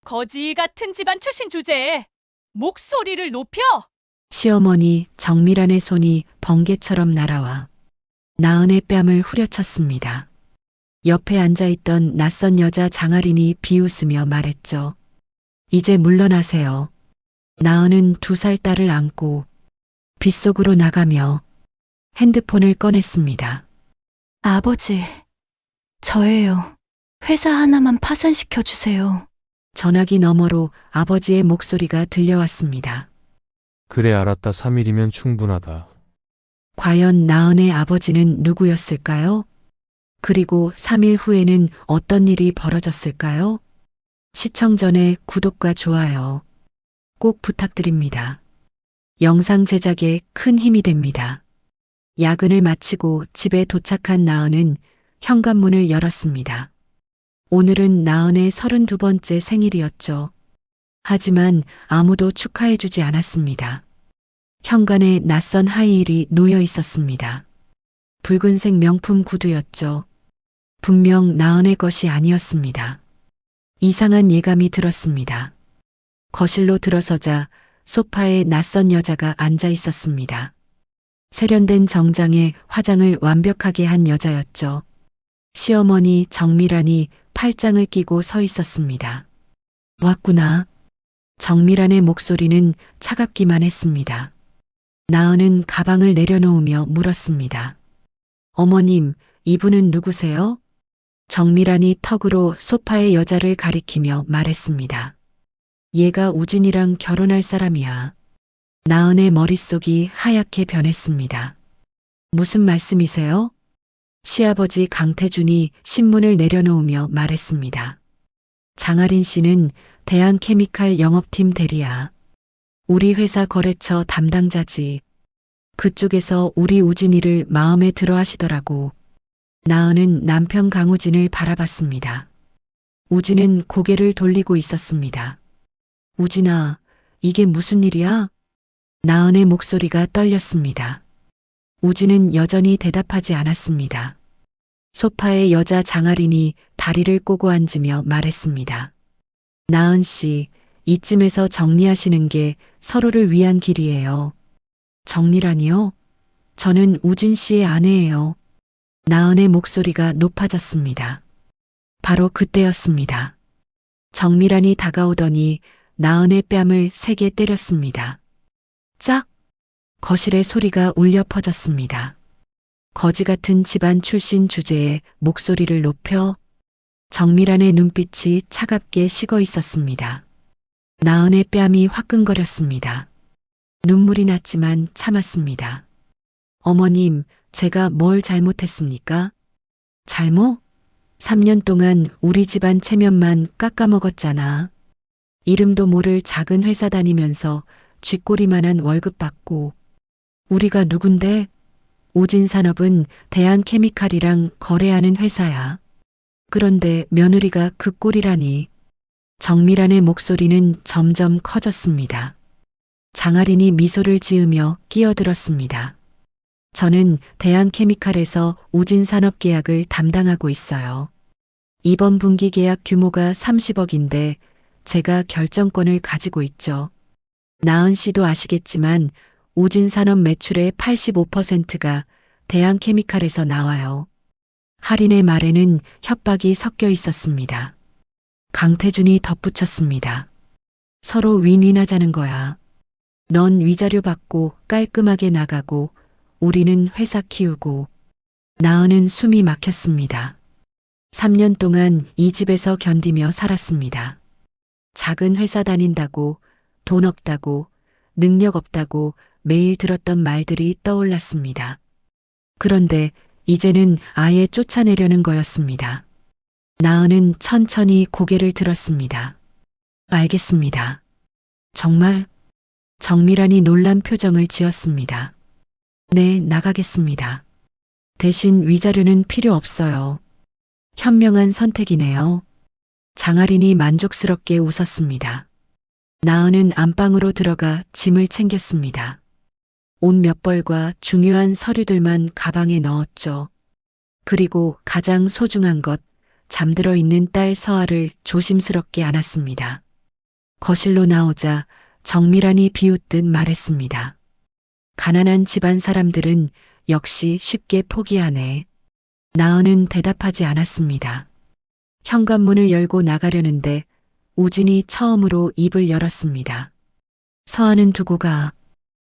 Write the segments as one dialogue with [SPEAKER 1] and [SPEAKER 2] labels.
[SPEAKER 1] 거지 같은 집안 출신 주제에 목소리를 높여!
[SPEAKER 2] 시어머니 정밀한의 손이 번개처럼 날아와 나은의 뺨을 후려쳤습니다. 옆에 앉아있던 낯선 여자 장아린이 비웃으며 말했죠. 이제 물러나세요. 나은은 2살 딸을 안고 빗속으로 나가며 핸드폰을 꺼냈습니다.
[SPEAKER 3] 아버지, 저예요. 회사 하나만 파산시켜 주세요.
[SPEAKER 2] 전화기 너머로 아버지의 목소리가 들려왔습니다.
[SPEAKER 4] 그래 알았다. 3일이면 충분하다.
[SPEAKER 2] 과연 나은의 아버지는 누구였을까요? 그리고 3일 후에는 어떤 일이 벌어졌을까요? 시청 전에 구독과 좋아요 꼭 부탁드립니다. 영상 제작에 큰 힘이 됩니다. 야근을 마치고 집에 도착한 나은은 현관문을 열었습니다. 오늘은 나은의 32번째 생일이었죠. 하지만 아무도 축하해주지 않았습니다. 현관에 낯선 하이힐이 놓여 있었습니다. 붉은색 명품 구두였죠. 분명 나은의 것이 아니었습니다. 이상한 예감이 들었습니다. 거실로 들어서자 소파에 낯선 여자가 앉아 있었습니다. 세련된 정장에 화장을 완벽하게 한 여자였죠. 시어머니 정밀한이 팔짱을 끼고 서 있었습니다. 왔구나. 정밀한의 목소리는 차갑기만 했습니다. 나은은 가방을 내려놓으며 물었습니다. 어머님, 이분은 누구세요? 정밀한이 턱으로 소파의 여자를 가리키며 말했습니다. 얘가 우진이랑 결혼할 사람이야. 나은의 머릿속이 하얗게 변했습니다. 무슨 말씀이세요? 시아버지 강태준이 신문을 내려놓으며 말했습니다. 장아린 씨는 대한케미칼 영업팀 대리야. 우리 회사 거래처 담당자지. 그쪽에서 우리 우진이를 마음에 들어 하시더라고. 나은은 남편 강우진을 바라봤습니다. 우진은 고개를 돌리고 있었습니다. 우진아, 이게 무슨 일이야? 나은의 목소리가 떨렸습니다. 우진은 여전히 대답하지 않았습니다. 소파에 여자 장아린이 다리를 꼬고 앉으며 말했습니다. 나은 씨, 이쯤에서 정리하시는 게 서로를 위한 길이에요. 정리라니요? 저는 우진 씨의 아내예요. 나은의 목소리가 높아졌습니다. 바로 그때였습니다. 정밀한이 다가오더니 나은의 뺨을 세게 때렸습니다. 짝! 거실의 소리가 울려 퍼졌습니다. 거지 같은 집안 출신 주제에 목소리를 높여 정밀한의 눈빛이 차갑게 식어 있었습니다. 나은의 뺨이 화끈거렸습니다. 눈물이 났지만 참았습니다. 어머님, 제가 뭘 잘못했습니까? 잘못? 3년 동안 우리 집안 체면만 깎아먹었잖아. 이름도 모를 작은 회사 다니면서 쥐꼬리만한 월급 받고. 우리가 누군데? 우진산업은 대한케미칼이랑 거래하는 회사야. 그런데 며느리가 그 꼴이라니. 정밀한의 목소리는 점점 커졌습니다. 장아린이 미소를 지으며 끼어들었습니다. 저는 대한케미칼에서 우진산업 계약을 담당하고 있어요. 이번 분기 계약 규모가 30억인데 제가 결정권을 가지고 있죠. 나은 씨도 아시겠지만 우진산업 매출의 85%가 대한케미칼에서 나와요. 할인의 말에는 협박이 섞여 있었습니다. 강태준이 덧붙였습니다. 서로 윈윈하자는 거야. 넌 위자료 받고 깔끔하게 나가고 우리는 회사 키우고. 나은은 숨이 막혔습니다. 3년 동안 이 집에서 견디며 살았습니다. 작은 회사 다닌다고, 돈 없다고, 능력 없다고 매일 들었던 말들이 떠올랐습니다. 그런데 이제는 아예 쫓아내려는 거였습니다. 나은은 천천히 고개를 들었습니다. 알겠습니다. 정말? 정밀한이 놀란 표정을 지었습니다. 네, 나가겠습니다. 대신 위자료는 필요 없어요. 현명한 선택이네요. 장아린이 만족스럽게 웃었습니다. 나은은 안방으로 들어가 짐을 챙겼습니다. 옷 몇 벌과 중요한 서류들만 가방에 넣었죠. 그리고 가장 소중한 것, 잠들어 있는 딸 서아를 조심스럽게 안았습니다. 거실로 나오자 정밀한이 비웃듯 말했습니다. 가난한 집안 사람들은 역시 쉽게 포기하네. 나은은 대답하지 않았습니다. 현관문을 열고 나가려는데 우진이 처음으로 입을 열었습니다. 서한은 두고 가.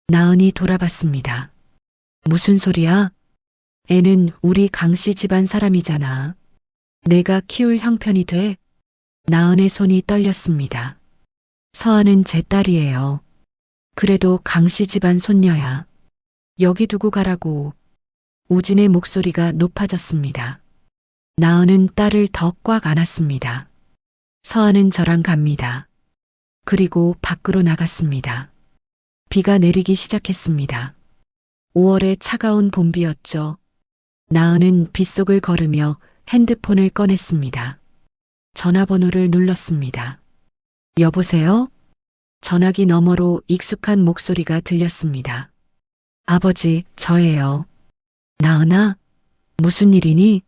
[SPEAKER 2] 나은이 돌아봤습니다. 무슨 소리야? 애는 우리 강씨 집안 사람이잖아. 내가 키울 형편이 돼? 나은의 손이 떨렸습니다. 서한은 제 딸이에요. 그래도 강씨 집안 손녀야. 여기 두고 가라고. 우진의 목소리가 높아졌습니다. 나은은 딸을 더 꽉 안았습니다. 서한은 저랑 갑니다. 그리고 밖으로 나갔습니다. 비가 내리기 시작했습니다. 5월의 차가운 봄비였죠. 나은은 빗속을 걸으며 핸드폰을 꺼냈습니다. 전화번호를 눌렀습니다. 여보세요? 전화기 너머로 익숙한 목소리가 들렸습니다. 아버지, 저예요. 나은아, 무슨 일이니?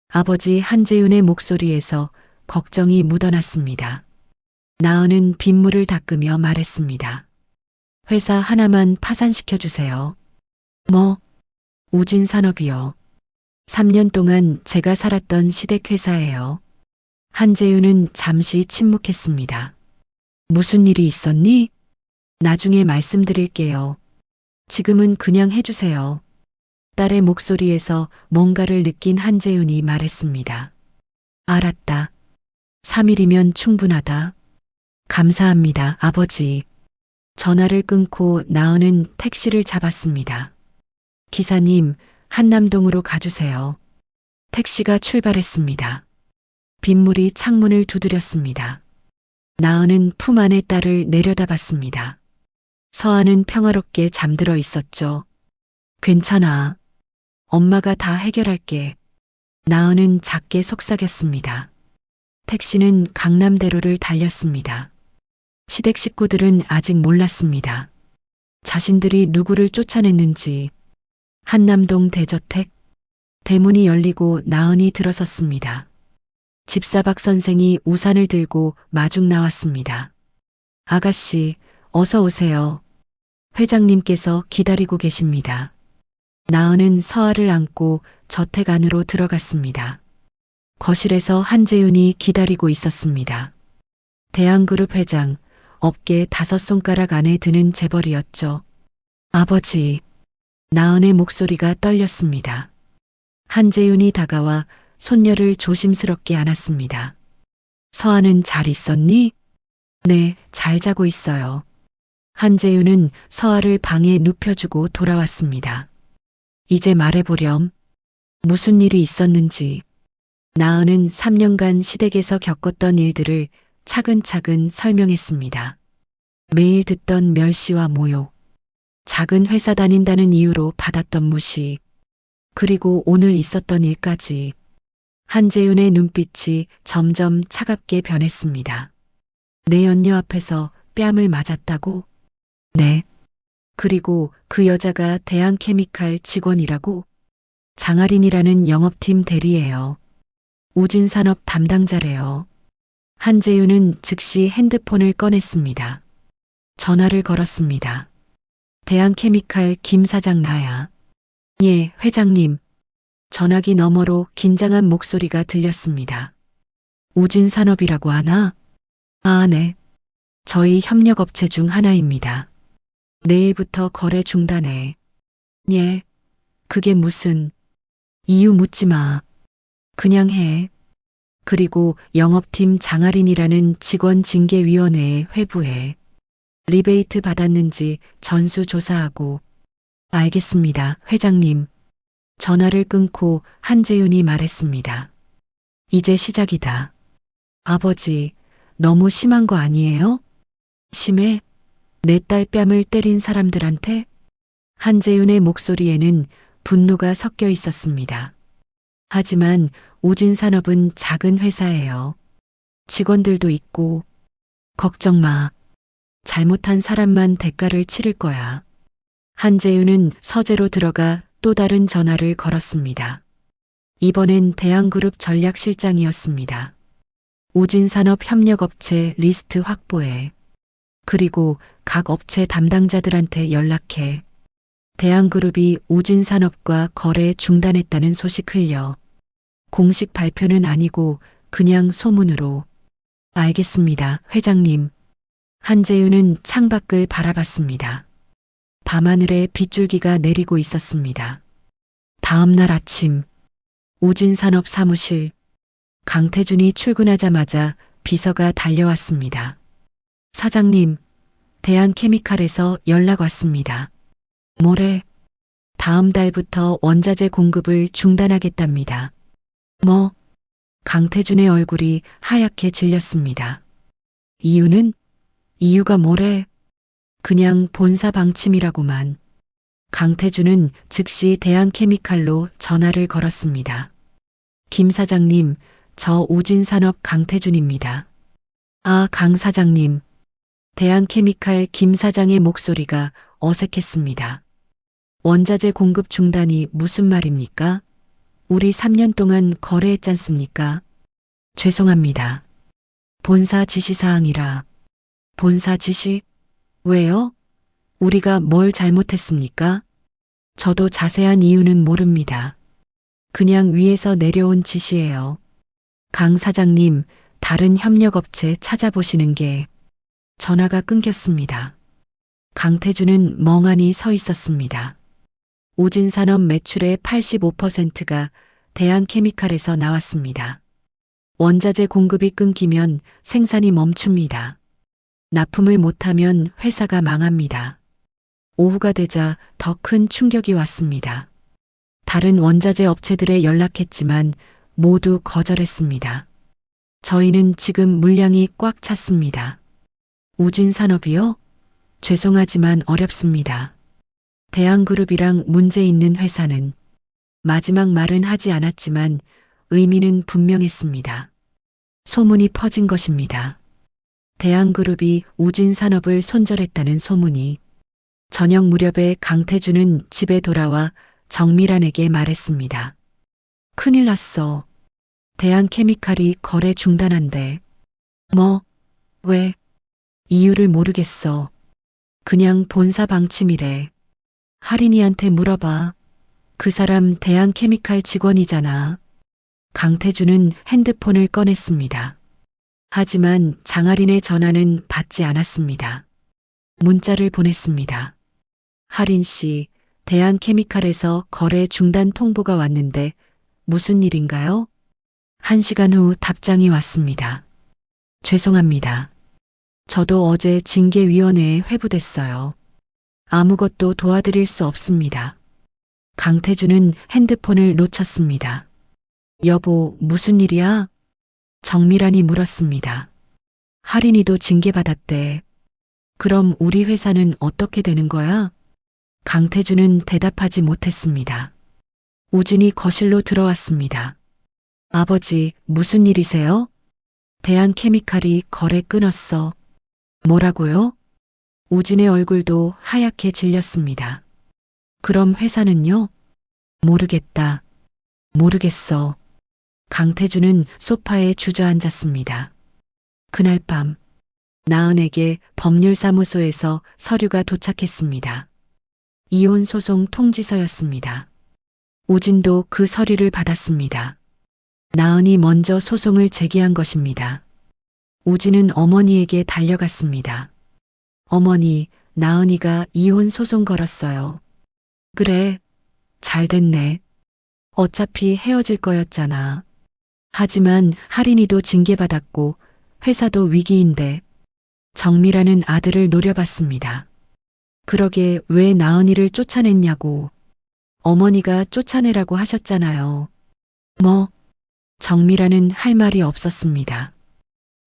[SPEAKER 2] 아버지 한재윤의 목소리에서 걱정이 묻어났습니다. 나은은 빗물을 닦으며 말했습니다. 회사 하나만 파산시켜 주세요. 뭐? 우진산업이요. 3년 동안 제가 살았던 시댁회사예요. 한재윤은 잠시 침묵했습니다. 무슨 일이 있었니? 나중에 말씀드릴게요. 지금은 그냥 해주세요. 딸의 목소리에서 뭔가를 느낀 한재윤이 말했습니다. 알았다. 3일이면 충분하다. 감사합니다, 아버지. 전화를 끊고 나은은 택시를 잡았습니다. 기사님, 한남동으로 가주세요. 택시가 출발했습니다. 빗물이 창문을 두드렸습니다. 나은은 품 안의 딸을 내려다봤습니다. 서한은 평화롭게 잠들어 있었죠. 괜찮아. 엄마가 다 해결할게. 나은은 작게 속삭였습니다. 택시는 강남대로를 달렸습니다. 시댁 식구들은 아직 몰랐습니다. 자신들이 누구를 쫓아냈는지. 한남동 대저택. 대문이 열리고 나은이 들어섰습니다. 집사박 선생이 우산을 들고 마중 나왔습니다. 아가씨, 어서 오세요. 회장님께서 기다리고 계십니다. 나은은 서아를 안고 저택 안으로 들어갔습니다. 거실에서 한재윤이 기다리고 있었습니다. 대한그룹 회장, 업계 5손가락 안에 드는 재벌이었죠. 아버지, 나은의 목소리가 떨렸습니다. 한재윤이 다가와 손녀를 조심스럽게 안았습니다. 서아는 잘 있었니? 네, 잘 자고 있어요. 한재윤은 서아를 방에 눕혀주고 돌아왔습니다. 이제 말해보렴. 무슨 일이 있었는지. 나은은 3년간 시댁에서 겪었던 일들을 차근차근 설명했습니다. 매일 듣던 멸시와 모욕, 작은 회사 다닌다는 이유로 받았던 무시, 그리고 오늘 있었던 일까지. 한재윤의 눈빛이 점점 차갑게 변했습니다. 내 연녀 앞에서 뺨을 맞았다고? 네. 그리고 그 여자가 대한케미칼 직원이라고? 장아린이라는 영업팀 대리예요. 우진산업 담당자래요. 한재윤은 즉시 핸드폰을 꺼냈습니다. 전화를 걸었습니다. 대한케미칼 김 사장 나야. 예, 회장님. 전화기 너머로 긴장한 목소리가 들렸습니다. 우진산업이라고 하나? 아, 네. 저희 협력업체 중 하나입니다. 내일부터 거래 중단해. 예. 그게 무슨... 이유 묻지 마. 그냥 해. 그리고 영업팀 장아린이라는 직원징계위원회에 회부해. 리베이트 받았는지 전수조사하고. 알겠습니다, 회장님. 전화를 끊고 한재윤이 말했습니다. 이제 시작이다. 아버지, 너무 심한 거 아니에요? 심해? 내 딸 뺨을 때린 사람들한테? 한재윤의 목소리에는 분노가 섞여 있었습니다. 하지만 우진산업은 작은 회사예요. 직원들도 있고. 걱정 마. 잘못한 사람만 대가를 치를 거야. 한재윤은 서재로 들어가 또 다른 전화를 걸었습니다. 이번엔 대한그룹 전략실장이었습니다. 우진산업협력업체 리스트 확보해. 그리고 각 업체 담당자들한테 연락해. 대한그룹이 우진산업과 거래 중단했다는 소식 흘려. 공식 발표는 아니고 그냥 소문으로. 알겠습니다, 회장님. 한재윤은 창밖을 바라봤습니다. 밤하늘에 빗줄기가 내리고 있었습니다. 다음 날 아침, 우진산업 사무실. 강태준이 출근하자마자 비서가 달려왔습니다. 사장님, 대한케미칼에서 연락 왔습니다. 뭐래? 다음 달부터 원자재 공급을 중단하겠답니다. 뭐? 강태준의 얼굴이 하얗게 질렸습니다. 이유는? 이유가 뭐래? 그냥 본사 방침이라고만. 강태준은 즉시 대한케미칼로 전화를 걸었습니다. 김 사장님, 저 우진산업 강태준입니다. 아, 강 사장님. 대한케미칼 김 사장의 목소리가 어색했습니다. 원자재 공급 중단이 무슨 말입니까? 우리 3년 동안 거래했잖습니까? 죄송합니다. 본사 지시사항이라. 본사 지시? 왜요? 우리가 뭘 잘못했습니까? 저도 자세한 이유는 모릅니다. 그냥 위에서 내려온 지시예요. 강 사장님, 다른 협력업체 찾아보시는 게. 전화가 끊겼습니다. 강태준은 멍하니 서 있었습니다. 우진산업 매출의 85%가 대한케미칼에서 나왔습니다. 원자재 공급이 끊기면 생산이 멈춥니다. 납품을 못하면 회사가 망합니다. 오후가 되자 더 큰 충격이 왔습니다. 다른 원자재 업체들에 연락했지만 모두 거절했습니다. 저희는 지금 물량이 꽉 찼습니다. 우진산업이요? 죄송하지만 어렵습니다. 대한그룹이랑 문제 있는 회사는. 마지막 말은 하지 않았지만 의미는 분명했습니다. 소문이 퍼진 것입니다. 대한그룹이 우진산업을 손절했다는 소문이. 저녁 무렵에 강태준은 집에 돌아와 정미란에게 말했습니다. 큰일 났어. 대한케미칼이 거래 중단한대. 뭐? 왜? 이유를 모르겠어. 그냥 본사 방침이래. 하린이한테 물어봐. 그 사람 대한케미칼 직원이잖아. 강태준은 핸드폰을 꺼냈습니다. 하지만 장하린의 전화는 받지 않았습니다. 문자를 보냈습니다. 하린 씨, 대한케미칼에서 거래 중단 통보가 왔는데 무슨 일인가요? 1시간 후 답장이 왔습니다. 죄송합니다. 저도 어제 징계위원회에 회부됐어요. 아무것도 도와드릴 수 없습니다. 강태준은 핸드폰을 놓쳤습니다. 여보, 무슨 일이야? 정미란이 물었습니다. 하린이도 징계받았대. 그럼 우리 회사는 어떻게 되는 거야? 강태준은 대답하지 못했습니다. 우진이 거실로 들어왔습니다. 아버지, 무슨 일이세요? 대한케미칼이 거래 끊었어. 뭐라고요? 우진의 얼굴도 하얗게 질렸습니다. 그럼 회사는요? 모르겠다. 모르겠어. 강태준은 소파에 주저앉았습니다. 그날 밤, 나은에게 법률사무소에서 서류가 도착했습니다. 이혼 소송 통지서였습니다. 우진도 그 서류를 받았습니다. 나은이 먼저 소송을 제기한 것입니다. 우진은 어머니에게 달려갔습니다. 어머니, 나은이가 이혼 소송 걸었어요. 그래, 잘 됐네. 어차피 헤어질 거였잖아. 하지만 하린이도 징계받았고 회사도 위기인데. 정미라는 아들을 노려봤습니다. 그러게 왜 나은이를 쫓아냈냐고. 어머니가 쫓아내라고 하셨잖아요. 뭐? 정미라는 할 말이 없었습니다.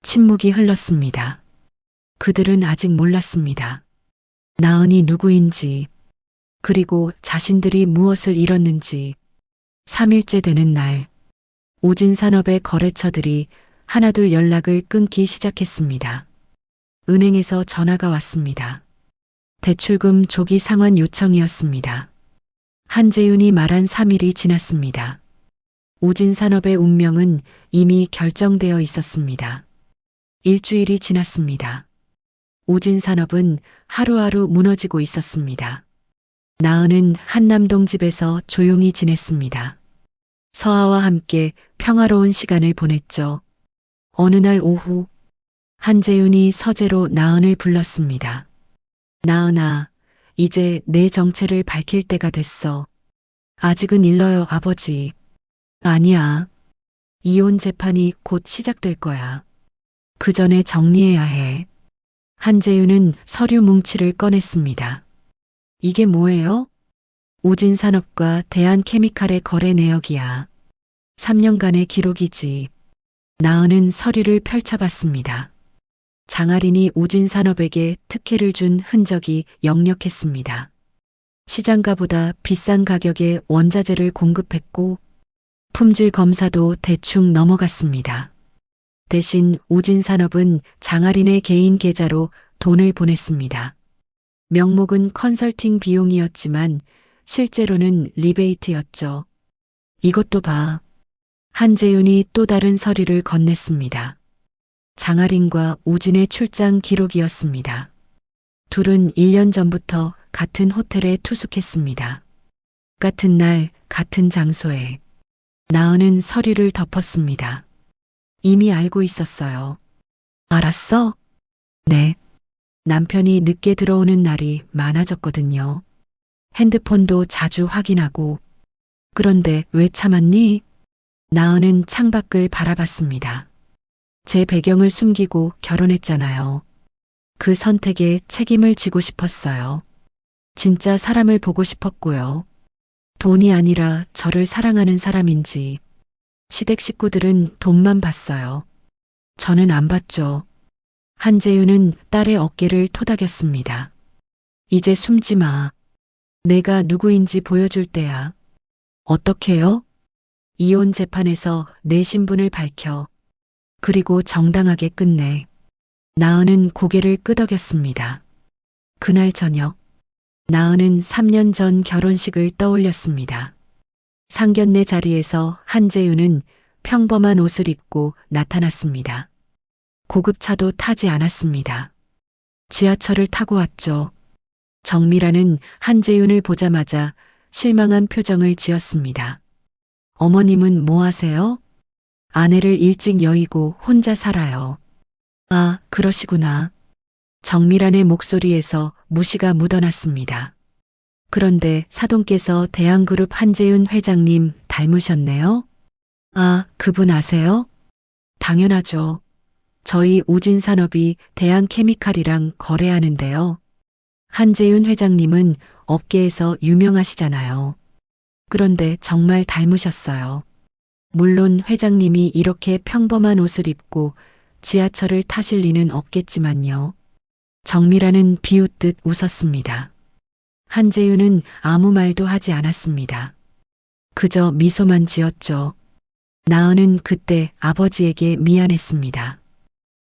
[SPEAKER 2] 침묵이 흘렀습니다. 그들은 아직 몰랐습니다. 나은이 누구인지, 그리고 자신들이 무엇을 잃었는지. 3일째 되는 날, 우진산업의 거래처들이 하나둘 연락을 끊기 시작했습니다. 은행에서 전화가 왔습니다. 대출금 조기 상환 요청이었습니다. 한재윤이 말한 3일이 지났습니다. 우진산업의 운명은 이미 결정되어 있었습니다. 일주일이 지났습니다. 우진산업은 하루하루 무너지고 있었습니다. 나은은 한남동 집에서 조용히 지냈습니다. 서아와 함께 평화로운 시간을 보냈죠. 어느 날 오후 한재윤이 서재로 나은을 불렀습니다. 나은아, 이제 내 정체를 밝힐 때가 됐어. 아직은 일러요, 아버지. 아니야. 이혼 재판이 곧 시작될 거야. 그 전에 정리해야 해. 한재윤은 서류 뭉치를 꺼냈습니다. 이게 뭐예요? 우진산업과 대한케미칼의 거래 내역이야. 3년간의 기록이지. 나은은 서류를 펼쳐봤습니다. 장아린이 우진산업에게 특혜를 준 흔적이 역력했습니다. 시장가보다 비싼 가격에 원자재를 공급했고 품질 검사도 대충 넘어갔습니다. 대신 우진산업은 장아린의 개인 계좌로 돈을 보냈습니다. 명목은 컨설팅 비용이었지만 실제로는 리베이트였죠. 이것도 봐. 한재윤이 또 다른 서류를 건넸습니다. 장아린과 우진의 출장 기록이었습니다. 둘은 1년 전부터 같은 호텔에 투숙했습니다. 같은 날, 같은 장소에. 나은은 서류를 덮었습니다. 이미 알고 있었어요. 알았어? 네. 남편이 늦게 들어오는 날이 많아졌거든요. 핸드폰도 자주 확인하고. 그런데 왜 참았니? 나은은 창밖을 바라봤습니다. 제 배경을 숨기고 결혼했잖아요. 그 선택에 책임을 지고 싶었어요. 진짜 사람을 보고 싶었고요. 돈이 아니라 저를 사랑하는 사람인지. 시댁 식구들은 돈만 봤어요. 저는 안 봤죠. 한재윤은 딸의 어깨를 토닥였습니다. 이제 숨지 마. 내가 누구인지 보여줄 때야. 어떻게요? 이혼 재판에서 내 신분을 밝혀. 그리고 정당하게 끝내. 나은은 고개를 끄덕였습니다. 그날 저녁, 나은은 3년 전 결혼식을 떠올렸습니다. 상견례 자리에서 한재윤은 평범한 옷을 입고 나타났습니다. 고급차도 타지 않았습니다. 지하철을 타고 왔죠. 정미라는 한재윤을 보자마자 실망한 표정을 지었습니다. 어머님은 뭐 하세요? 아내를 일찍 여의고 혼자 살아요. 아, 그러시구나. 정미란의 목소리에서 무시가 묻어났습니다. 그런데 사돈께서 대한그룹 한재윤 회장님 닮으셨네요? 아, 그분 아세요? 당연하죠. 저희 우진산업이 대한케미칼이랑 거래하는데요. 한재윤 회장님은 업계에서 유명하시잖아요. 그런데 정말 닮으셨어요. 물론 회장님이 이렇게 평범한 옷을 입고 지하철을 타실 리는 없겠지만요. 정미라는 비웃듯 웃었습니다. 한재윤은 아무 말도 하지 않았습니다. 그저 미소만 지었죠. 나은은 그때 아버지에게 미안했습니다.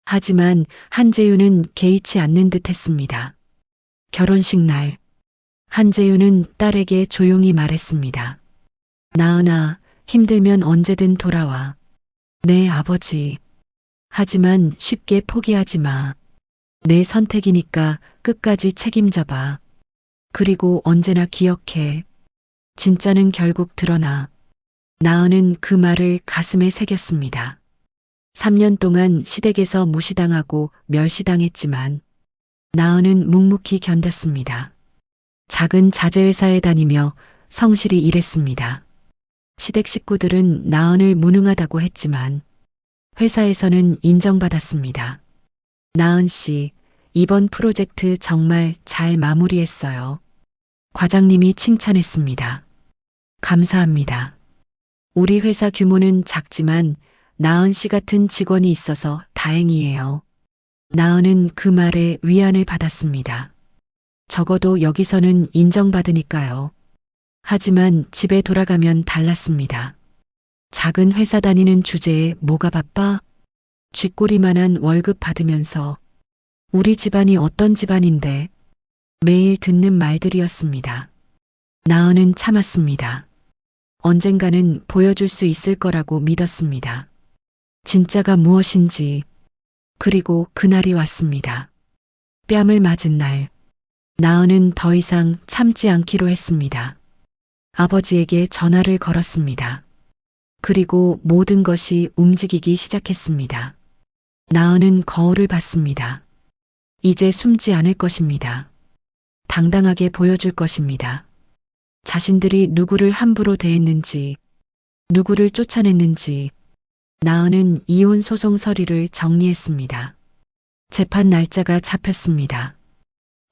[SPEAKER 2] 하지만 한재윤은 개의치 않는 듯 했습니다. 결혼식 날, 한재윤은 딸에게 조용히 말했습니다. 나은아, 힘들면 언제든 돌아와. 네, 아버지. 하지만 쉽게 포기하지 마. 내 선택이니까 끝까지 책임져봐. 그리고 언제나 기억해. 진짜는 결국 드러나. 나은은 그 말을 가슴에 새겼습니다. 3년 동안 시댁에서 무시당하고 멸시당했지만 나은은 묵묵히 견뎠습니다. 작은 자재회사에 다니며 성실히 일했습니다. 시댁 식구들은 나은을 무능하다고 했지만 회사에서는 인정받았습니다. 나은 씨, 이번 프로젝트 정말 잘 마무리했어요. 과장님이 칭찬했습니다. 감사합니다. 우리 회사 규모는 작지만 나은 씨 같은 직원이 있어서 다행이에요. 나은은 그 말에 위안을 받았습니다. 적어도 여기서는 인정받으니까요. 하지만 집에 돌아가면 달랐습니다. 작은 회사 다니는 주제에 뭐가 바빠? 쥐꼬리만한 월급 받으면서 우리 집안이 어떤 집안인데 매일 듣는 말들이었습니다. 나은은 참았습니다. 언젠가는 보여줄 수 있을 거라고 믿었습니다. 진짜가 무엇인지. 그리고 그날이 왔습니다. 뺨을 맞은 날. 나은은 더 이상 참지 않기로 했습니다. 아버지에게 전화를 걸었습니다. 그리고 모든 것이 움직이기 시작했습니다. 나은은 거울을 봤습니다. 이제 숨지 않을 것입니다. 당당하게 보여줄 것입니다. 자신들이 누구를 함부로 대했는지, 누구를 쫓아냈는지. 나은은 이혼 소송 서류를 정리했습니다. 재판 날짜가 잡혔습니다.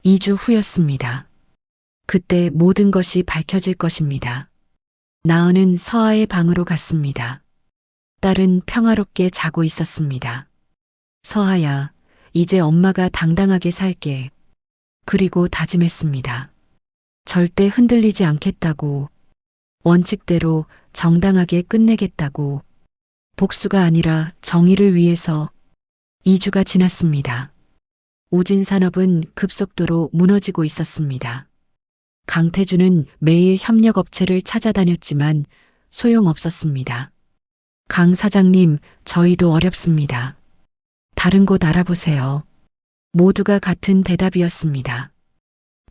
[SPEAKER 2] 2주 후였습니다. 그때 모든 것이 밝혀질 것입니다. 나은은 서아의 방으로 갔습니다. 딸은 평화롭게 자고 있었습니다. 서아야, 이제 엄마가 당당하게 살게. 그리고 다짐했습니다. 절대 흔들리지 않겠다고. 원칙대로 정당하게 끝내겠다고. 복수가 아니라 정의를 위해서. 2주가 지났습니다. 우진산업은 급속도로 무너지고 있었습니다. 강태준은 매일 협력업체를 찾아다녔지만 소용없었습니다. 강 사장님, 저희도 어렵습니다. 다른 곳 알아보세요. 모두가 같은 대답이었습니다.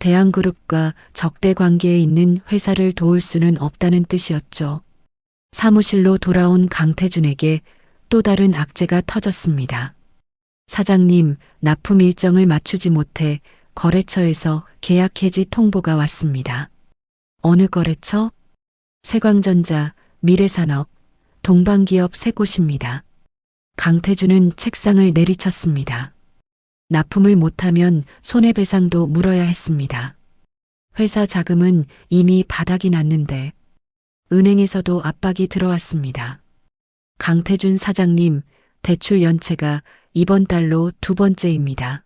[SPEAKER 2] 대한그룹과 적대 관계에 있는 회사를 도울 수는 없다는 뜻이었죠. 사무실로 돌아온 강태준에게 또 다른 악재가 터졌습니다. 사장님, 납품 일정을 맞추지 못해 거래처에서 계약 해지 통보가 왔습니다. 어느 거래처? 세광전자, 미래산업, 동방기업 세 곳입니다. 강태준은 책상을 내리쳤습니다. 납품을 못하면 손해배상도 물어야 했습니다. 회사 자금은 이미 바닥이 났는데 은행에서도 압박이 들어왔습니다. 강태준 사장님, 대출 연체가 이번 달로 2번째입니다.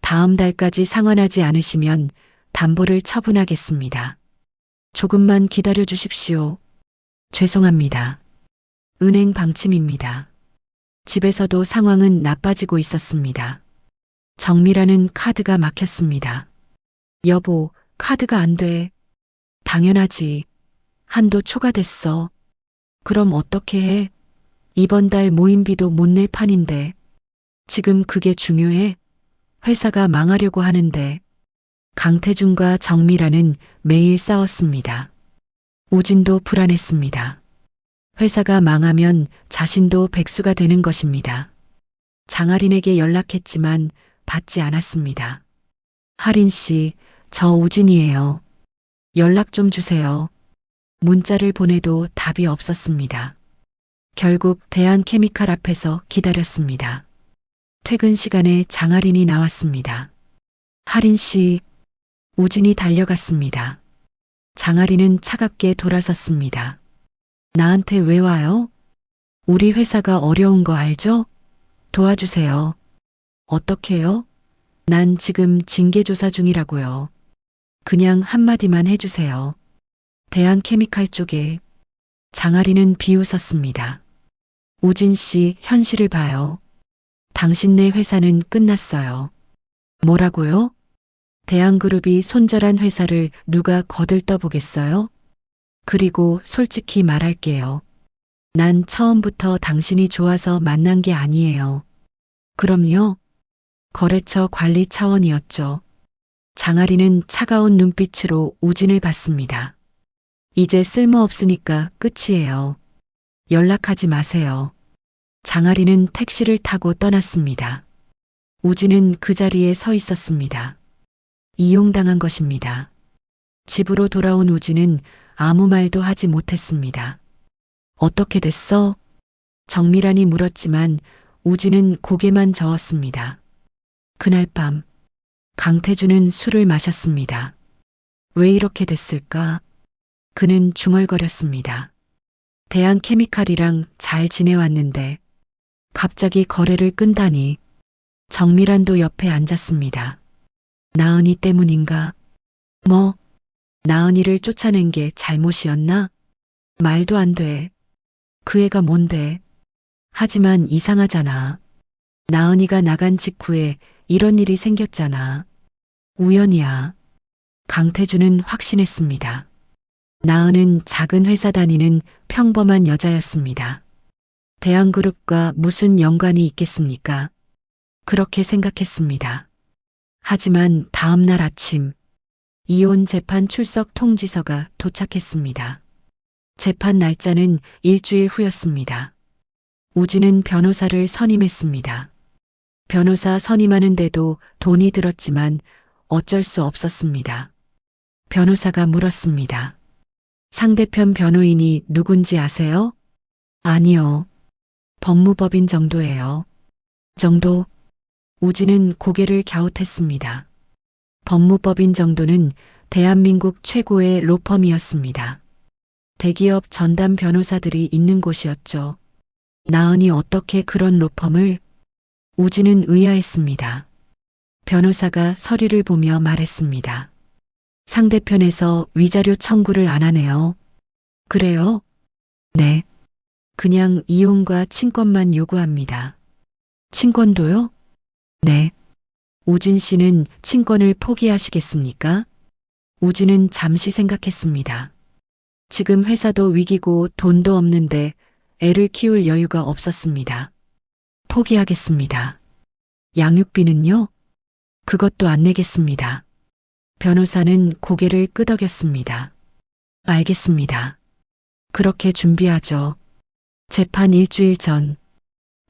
[SPEAKER 2] 다음 달까지 상환하지 않으시면 담보를 처분하겠습니다. 조금만 기다려 주십시오. 죄송합니다. 은행 방침입니다. 집에서도 상황은 나빠지고 있었습니다. 정미라는 카드가 막혔습니다. 여보, 카드가 안 돼. 당연하지. 한도 초과됐어. 그럼 어떻게 해? 이번 달 모임비도 못 낼 판인데. 지금 그게 중요해? 회사가 망하려고 하는데. 강태준과 정미라는 매일 싸웠습니다. 우진도 불안했습니다. 회사가 망하면 자신도 백수가 되는 것입니다. 장아린에게 연락했지만 받지 않았습니다. 하린 씨, 저 우진이에요. 연락 좀 주세요. 문자를 보내도 답이 없었습니다. 결국 대한케미칼 앞에서 기다렸습니다. 퇴근 시간에 장아린이 나왔습니다. 하린 씨, 우진이 달려갔습니다. 장아린은 차갑게 돌아섰습니다. 나한테 왜 와요? 우리 회사가 어려운 거 알죠? 도와주세요. 어떻게요? 난 지금 징계조사 중이라고요. 그냥 한마디만 해주세요. 대한케미칼 쪽에. 장아리는 비웃었습니다. 우진 씨, 현실을 봐요. 당신네 회사는 끝났어요. 뭐라고요? 대한그룹이 손절한 회사를 누가 거들떠보겠어요? 그리고 솔직히 말할게요. 난 처음부터 당신이 좋아서 만난 게 아니에요. 그럼요. 거래처 관리 차원이었죠. 장아리는 차가운 눈빛으로 우진을 봤습니다. 이제 쓸모없으니까 끝이에요. 연락하지 마세요. 장아리는 택시를 타고 떠났습니다. 우진은 그 자리에 서 있었습니다. 이용당한 것입니다. 집으로 돌아온 우진은 아무 말도 하지 못했습니다. 어떻게 됐어? 정미란이 물었지만 우진은 고개만 저었습니다. 그날 밤 강태준은 술을 마셨습니다. 왜 이렇게 됐을까? 그는 중얼거렸습니다. 대한케미칼이랑 잘 지내왔는데 갑자기 거래를 끈다니. 정미란도 옆에 앉았습니다. 나은이 때문인가? 뭐? 나은이를 쫓아낸 게 잘못이었나? 말도 안 돼. 그 애가 뭔데? 하지만 이상하잖아. 나은이가 나간 직후에 이런 일이 생겼잖아. 우연이야. 강태준은 확신했습니다. 나은은 작은 회사 다니는 평범한 여자였습니다. 대한그룹과 무슨 연관이 있겠습니까? 그렇게 생각했습니다. 하지만 다음 날 아침, 이혼 재판 출석 통지서가 도착했습니다. 재판 날짜는 일주일 후였습니다. 우진은 변호사를 선임했습니다. 변호사 선임하는데도 돈이 들었지만 어쩔 수 없었습니다. 변호사가 물었습니다. 상대편 변호인이 누군지 아세요? 아니요. 법무법인 정도예요. 정도? 우진은 고개를 갸웃했습니다. 법무법인 정도는 대한민국 최고의 로펌이었습니다. 대기업 전담 변호사들이 있는 곳이었죠. 나은이 어떻게 그런 로펌을? 우진은 의아했습니다. 변호사가 서류를 보며 말했습니다. 상대편에서 위자료 청구를 안 하네요. 그래요? 네. 그냥 이혼과 친권만 요구합니다. 친권도요? 네. 우진 씨는 친권을 포기하시겠습니까? 우진은 잠시 생각했습니다. 지금 회사도 위기고 돈도 없는데 애를 키울 여유가 없었습니다. 포기하겠습니다. 양육비는요? 그것도 안 내겠습니다. 변호사는 고개를 끄덕였습니다. 알겠습니다. 그렇게 준비하죠. 재판 일주일 전,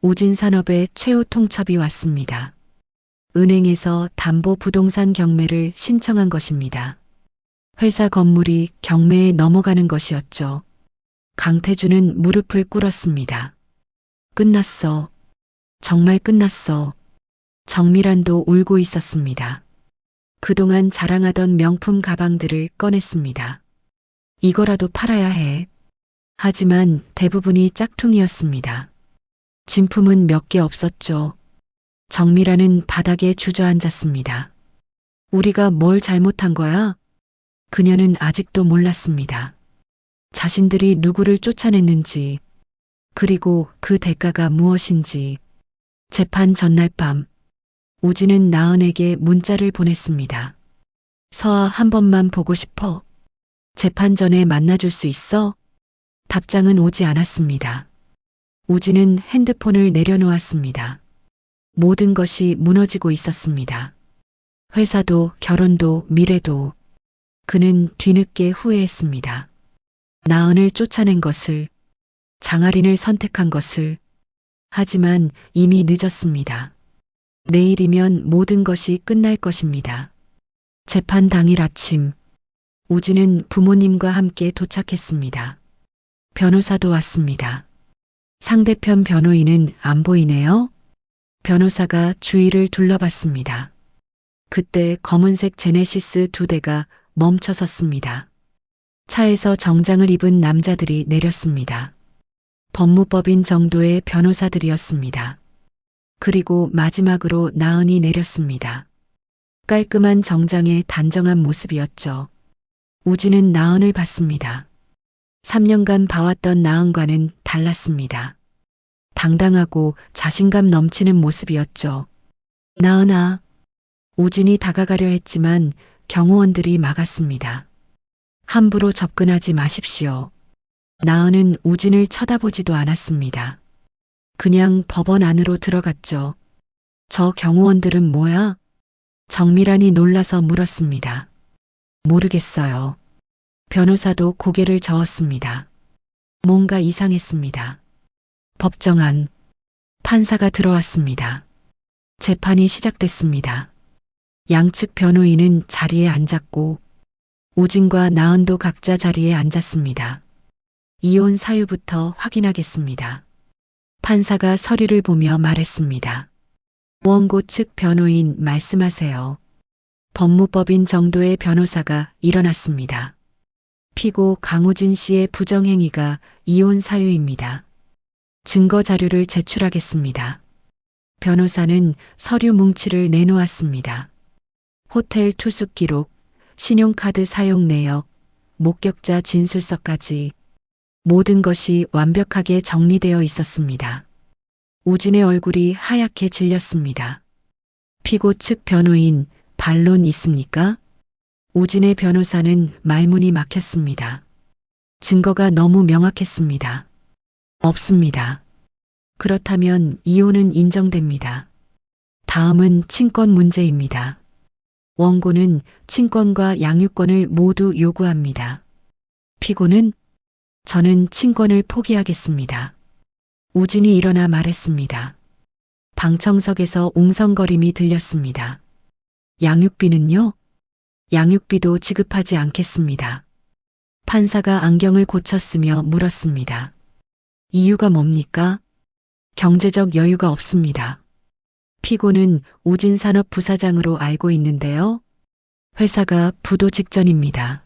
[SPEAKER 2] 우진산업의 최후 통첩이 왔습니다. 은행에서 담보부동산 경매를 신청한 것입니다. 회사 건물이 경매에 넘어가는 것이었죠. 강태주는 무릎을 꿇었습니다. 끝났어. 정말 끝났어. 정미란도 울고 있었습니다. 그동안 자랑하던 명품 가방들을 꺼냈습니다. 이거라도 팔아야 해. 하지만 대부분이 짝퉁이었습니다. 진품은 몇 개 없었죠. 정미란은 바닥에 주저앉았습니다. 우리가 뭘 잘못한 거야? 그녀는 아직도 몰랐습니다. 자신들이 누구를 쫓아냈는지, 그리고 그 대가가 무엇인지. 재판 전날 밤, 우진은 나은에게 문자를 보냈습니다. 서아 한 번만 보고 싶어. 재판 전에 만나줄 수 있어? 답장은 오지 않았습니다. 우진은 핸드폰을 내려놓았습니다. 모든 것이 무너지고 있었습니다. 회사도 결혼도 미래도. 그는 뒤늦게 후회했습니다. 나은을 쫓아낸 것을, 장아린을 선택한 것을. 하지만 이미 늦었습니다. 내일이면 모든 것이 끝날 것입니다. 재판 당일 아침, 우진은 부모님과 함께 도착했습니다. 변호사도 왔습니다. 상대편 변호인은 안 보이네요? 변호사가 주위를 둘러봤습니다. 그때 검은색 제네시스 2대가 멈춰 섰습니다. 차에서 정장을 입은 남자들이 내렸습니다. 법무법인 정도의 변호사들이었습니다. 그리고 마지막으로 나은이 내렸습니다. 깔끔한 정장의 단정한 모습이었죠. 우진은 나은을 봤습니다. 3년간 봐왔던 나은과는 달랐습니다. 당당하고 자신감 넘치는 모습이었죠. 나은아. 우진이 다가가려 했지만 경호원들이 막았습니다. 함부로 접근하지 마십시오. 나은은 우진을 쳐다보지도 않았습니다. 그냥 법원 안으로 들어갔죠. 저 경호원들은 뭐야? 정미란이 놀라서 물었습니다. 모르겠어요. 변호사도 고개를 저었습니다. 뭔가 이상했습니다. 법정 안, 판사가 들어왔습니다. 재판이 시작됐습니다. 양측 변호인은 자리에 앉았고 우진과 나은도 각자 자리에 앉았습니다. 이혼 사유부터 확인하겠습니다. 판사가 서류를 보며 말했습니다. 원고 측 변호인 말씀하세요. 법무법인 정도의 변호사가 일어났습니다. 피고 강우진 씨의 부정행위가 이혼 사유입니다. 증거 자료를 제출하겠습니다. 변호사는 서류 뭉치를 내놓았습니다. 호텔 투숙 기록, 신용카드 사용 내역, 목격자 진술서까지 모든 것이 완벽하게 정리되어 있었습니다. 우진의 얼굴이 하얗게 질렸습니다. 피고 측 변호인, 반론 있습니까? 우진의 변호사는 말문이 막혔습니다. 증거가 너무 명확했습니다. 없습니다. 그렇다면 이혼은 인정됩니다. 다음은 친권 문제입니다. 원고는 친권과 양육권을 모두 요구합니다. 피고는 저는 친권을 포기하겠습니다. 우진이 일어나 말했습니다. 방청석에서 웅성거림이 들렸습니다. 양육비는요? 양육비도 지급하지 않겠습니다. 판사가 안경을 고쳤으며 물었습니다. 이유가 뭡니까? 경제적 여유가 없습니다. 피고는 우진산업 부사장으로 알고 있는데요. 회사가 부도 직전입니다.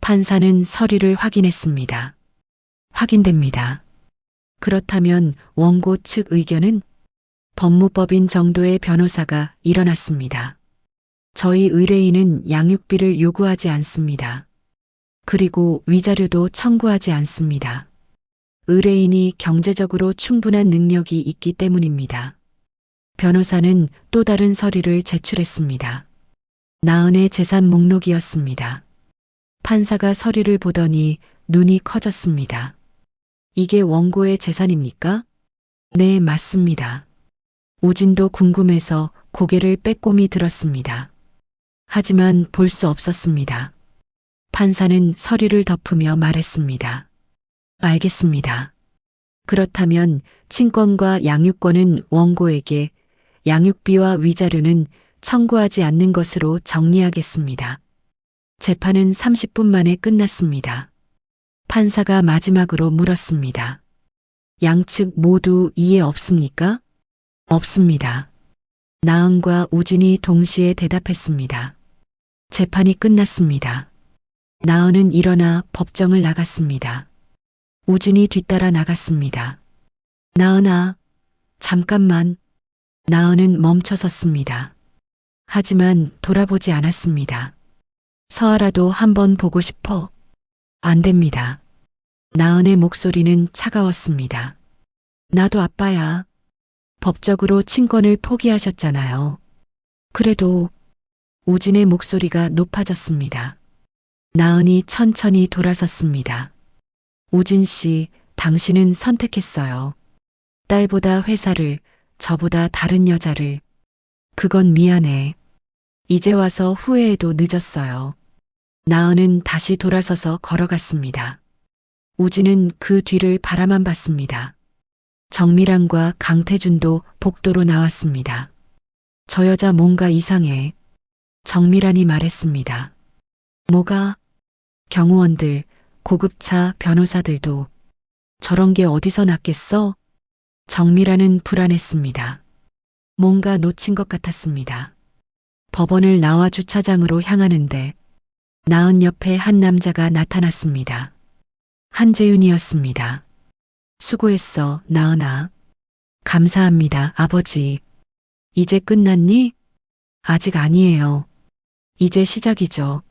[SPEAKER 2] 판사는 서류를 확인했습니다. 확인됩니다. 그렇다면 원고 측 의견은? 법무법인 정도의 변호사가 일어났습니다. 저희 의뢰인은 양육비를 요구하지 않습니다. 그리고 위자료도 청구하지 않습니다. 의뢰인이 경제적으로 충분한 능력이 있기 때문입니다. 변호사는 또 다른 서류를 제출했습니다. 나은의 재산 목록이었습니다. 판사가 서류를 보더니 눈이 커졌습니다. 이게 원고의 재산입니까? 네, 맞습니다. 우진도 궁금해서 고개를 빼꼼히 들었습니다. 하지만 볼 수 없었습니다. 판사는 서류를 덮으며 말했습니다. 알겠습니다. 그렇다면 친권과 양육권은 원고에게, 양육비와 위자료는 청구하지 않는 것으로 정리하겠습니다. 재판은 30분 만에 끝났습니다. 판사가 마지막으로 물었습니다. 양측 모두 이해 없습니까? 없습니다. 나은과 우진이 동시에 대답했습니다. 재판이 끝났습니다. 나은은 일어나 법정을 나갔습니다. 우진이 뒤따라 나갔습니다. 나은아, 잠깐만. 나은은 멈춰섰습니다. 하지만 돌아보지 않았습니다. 서아라도 한번 보고 싶어. 안 됩니다. 나은의 목소리는 차가웠습니다. 나도 아빠야. 법적으로 친권을 포기하셨잖아요. 그래도 우진의 목소리가 높아졌습니다. 나은이 천천히 돌아섰습니다. 우진 씨, 당신은 선택했어요. 딸보다 회사를, 저보다 다른 여자를. 그건 미안해. 이제 와서 후회해도 늦었어요. 나은은 다시 돌아서서 걸어갔습니다. 우진은 그 뒤를 바라만 봤습니다. 정미란과 강태준도 복도로 나왔습니다. 저 여자 뭔가 이상해. 정미란이 말했습니다. 뭐가? 경호원들, 고급차 변호사들도 저런 게 어디서 났겠어? 정미란은 불안했습니다. 뭔가 놓친 것 같았습니다. 법원을 나와 주차장으로 향하는데 나은 옆에 한 남자가 나타났습니다. 한재윤이었습니다. 수고했어, 나은아. 감사합니다, 아버지. 이제 끝났니? 아직 아니에요. 이제 시작이죠.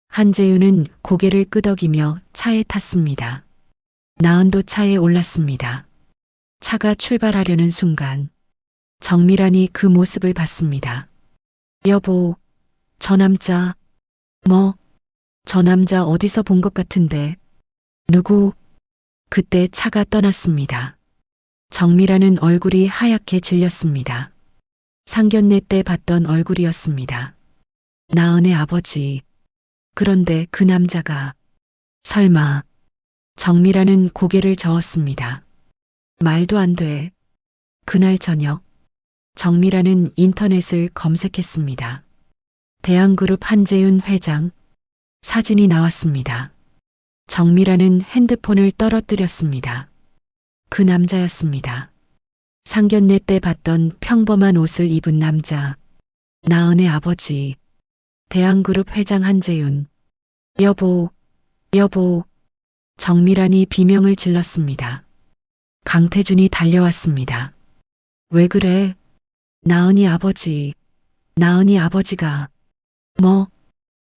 [SPEAKER 2] 한재윤은 고개를 끄덕이며 차에 탔습니다. 나은도 차에 올랐습니다. 차가 출발하려는 순간 정미란이 그 모습을 봤습니다. 여보, 저 남자. 뭐? 저 남자 어디서 본 것 같은데. 누구? 그때 차가 떠났습니다. 정미란은 얼굴이 하얗게 질렸습니다. 상견례 때 봤던 얼굴이었습니다. 나은의 아버지. 그런데 그 남자가 설마. 정미란은 고개를 저었습니다. 말도 안 돼. 그날 저녁 정미란은 인터넷을 검색했습니다. 대한그룹 한재윤 회장 사진이 나왔습니다. 정미란은 핸드폰을 떨어뜨렸습니다. 그 남자였습니다. 상견례 때 봤던 평범한 옷을 입은 남자. 나은의 아버지. 대한그룹 회장 한재윤. 여보, 여보. 정미란이 비명을 질렀습니다. 강태준이 달려왔습니다. 왜 그래? 나은이 아버지. 나은이 아버지가. 뭐?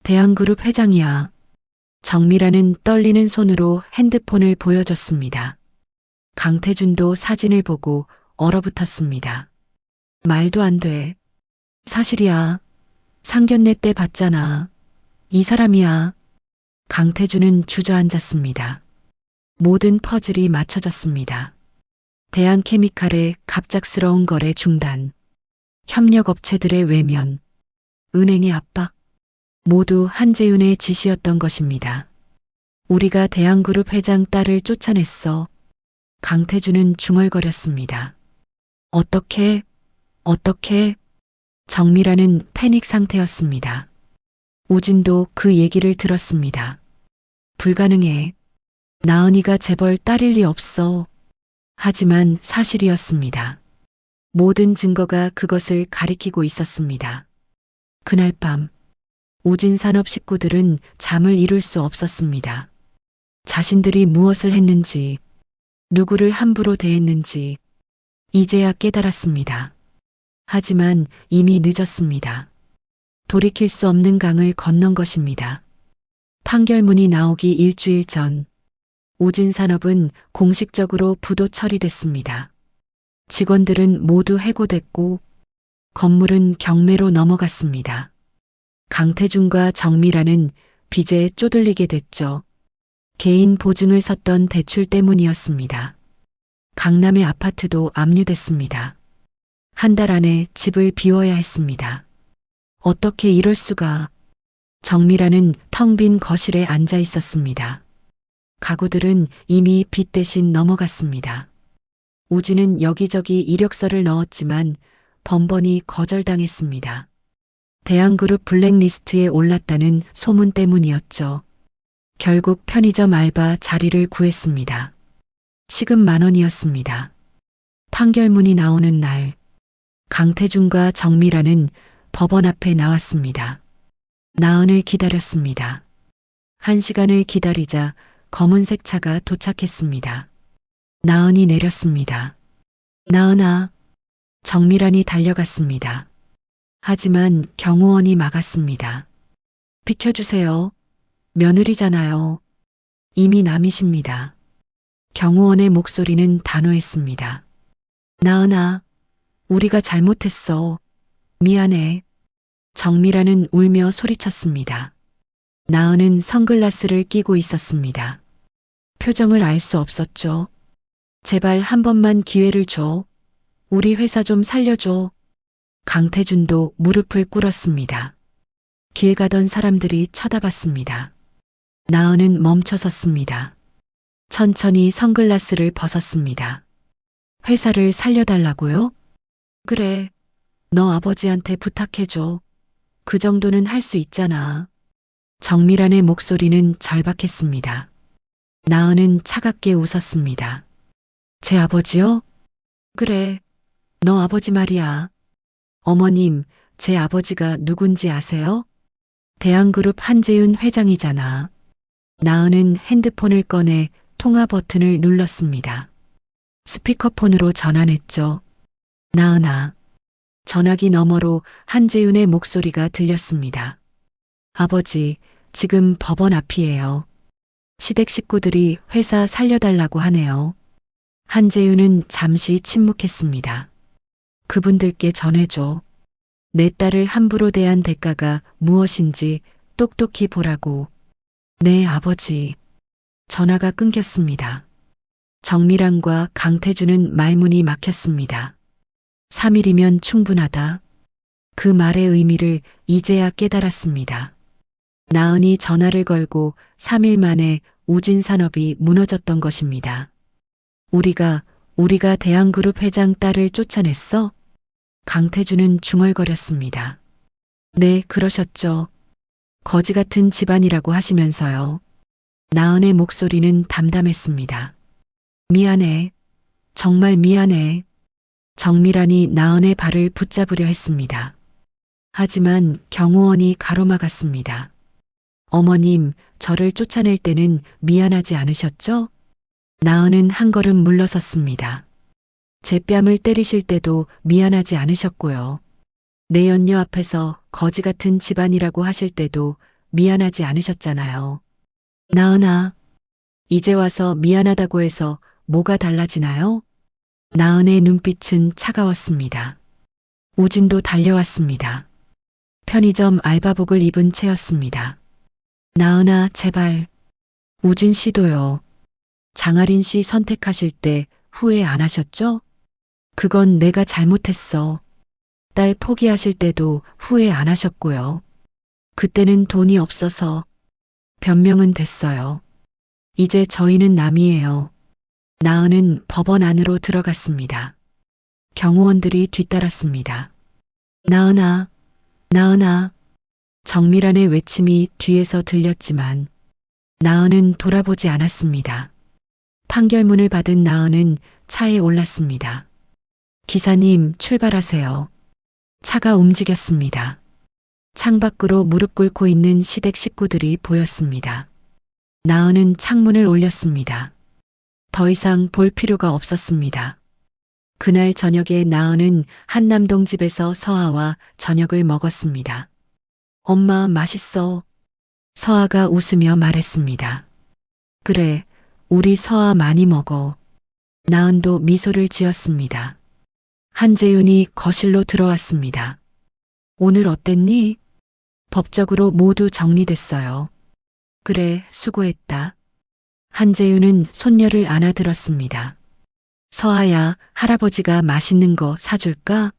[SPEAKER 2] 대한그룹 회장이야. 정미란은 떨리는 손으로 핸드폰을 보여줬습니다. 강태준도 사진을 보고 얼어붙었습니다. 말도 안 돼. 사실이야. 상견례 때 봤잖아. 이 사람이야. 강태준은 주저앉았습니다. 모든 퍼즐이 맞춰졌습니다. 대한케미칼의 갑작스러운 거래 중단, 협력업체들의 외면, 은행의 압박, 모두 한재윤의 지시였던 것입니다. 우리가 대한그룹 회장 딸을 쫓아냈어. 강태준은 중얼거렸습니다. 어떻게? 정미라는 패닉 상태였습니다. 우진도 그 얘기를 들었습니다. 불가능해. 나은이가 재벌 딸일 리 없어. 하지만 사실이었습니다. 모든 증거가 그것을 가리키고 있었습니다. 그날 밤 우진산업 식구들은 잠을 이룰 수 없었습니다. 자신들이 무엇을 했는지, 누구를 함부로 대했는지 이제야 깨달았습니다. 하지만 이미 늦었습니다. 돌이킬 수 없는 강을 건넌 것입니다. 판결문이 나오기 일주일 전 우진산업은 공식적으로 부도 처리됐습니다. 직원들은 모두 해고됐고 건물은 경매로 넘어갔습니다. 강태준과 정미라는 빚에 쪼들리게 됐죠. 개인 보증을 섰던 대출 때문이었습니다. 강남의 아파트도 압류됐습니다. 한 달 안에 집을 비워야 했습니다. 어떻게 이럴 수가. 정미라는 텅 빈 거실에 앉아 있었습니다. 가구들은 이미 빚 대신 넘어갔습니다. 우진은 여기저기 이력서를 넣었지만 번번이 거절당했습니다. 대한그룹 블랙리스트에 올랐다는 소문 때문이었죠. 결국 편의점 알바 자리를 구했습니다. 시급 10,000원이었습니다. 판결문이 나오는 날 강태준과 정미라는 법원 앞에 나왔습니다. 나은을 기다렸습니다. 1시간을 기다리자 검은색 차가 도착했습니다. 나은이 내렸습니다. 나은아. 정미란이 달려갔습니다. 하지만 경호원이 막았습니다. 비켜주세요. 며느리잖아요. 이미 남이십니다. 경호원의 목소리는 단호했습니다. 나은아, 우리가 잘못했어. 미안해. 정미라는 울며 소리쳤습니다. 나은은 선글라스를 끼고 있었습니다. 표정을 알 수 없었죠. 제발 한 번만 기회를 줘. 우리 회사 좀 살려줘. 강태준도 무릎을 꿇었습니다. 길 가던 사람들이 쳐다봤습니다. 나은은 멈춰섰습니다. 천천히 선글라스를 벗었습니다. 회사를 살려달라고요? 그래. 너 아버지한테 부탁해줘. 그 정도는 할 수 있잖아. 정미란의 목소리는 절박했습니다. 나은은 차갑게 웃었습니다. 제 아버지요? 그래. 너 아버지 말이야. 어머님, 제 아버지가 누군지 아세요? 대한그룹 한재윤 회장이잖아. 나은은 핸드폰을 꺼내 통화 버튼을 눌렀습니다. 스피커폰으로 전화했죠. 나은아. 전화기 너머로 한재윤의 목소리가 들렸습니다. 아버지, 지금 법원 앞이에요. 시댁 식구들이 회사 살려달라고 하네요. 한재윤은 잠시 침묵했습니다. 그분들께 전해줘. 내 딸을 함부로 대한 대가가 무엇인지 똑똑히 보라고. 네, 아버지. 전화가 끊겼습니다. 정미란과 강태준은 말문이 막혔습니다. 3일이면 충분하다. 그 말의 의미를 이제야 깨달았습니다. 나은이 전화를 걸고 3일 만에 우진산업이 무너졌던 것입니다. 우리가 대한그룹 회장 딸을 쫓아냈어? 강태준은 중얼거렸습니다. 네, 그러셨죠. 거지 같은 집안이라고 하시면서요. 나은의 목소리는 담담했습니다. 미안해. 정말 미안해. 정미란이 나은의 발을 붙잡으려 했습니다. 하지만 경호원이 가로막았습니다. 어머님, 저를 쫓아낼 때는 미안하지 않으셨죠? 나은은 한 걸음 물러섰습니다. 제 뺨을 때리실 때도 미안하지 않으셨고요. 내 연녀 앞에서 거지 같은 집안이라고 하실 때도 미안하지 않으셨잖아요. 나은아, 이제 와서 미안하다고 해서 뭐가 달라지나요? 나은의 눈빛은 차가웠습니다. 우진도 달려왔습니다. 편의점 알바복을 입은 채였습니다. 나은아, 제발. 우진 씨도요. 장아린 씨 선택하실 때 후회 안 하셨죠? 그건 내가 잘못했어. 딸 포기하실 때도 후회 안 하셨고요. 그때는 돈이 없어서 변명은 됐어요. 이제 저희는 남이에요. 나은은 법원 안으로 들어갔습니다. 경호원들이 뒤따랐습니다. 나은아, 나은아. 정밀한의 외침이 뒤에서 들렸지만 나은은 돌아보지 않았습니다. 판결문을 받은 나은은 차에 올랐습니다. 기사님, 출발하세요. 차가 움직였습니다. 창밖으로 무릎 꿇고 있는 시댁 식구들이 보였습니다. 나은은 창문을 올렸습니다. 더 이상 볼 필요가 없었습니다. 그날 저녁에 나은은 한남동 집에서 서아와 저녁을 먹었습니다. 엄마, 맛있어. 서아가 웃으며 말했습니다. 그래, 우리 서아 많이 먹어. 나은도 미소를 지었습니다. 한재윤이 거실로 들어왔습니다. 오늘 어땠니? 법적으로 모두 정리됐어요. 그래, 수고했다. 한재윤은 손녀를 안아들었습니다. 서아야, 할아버지가 맛있는 거 사줄까?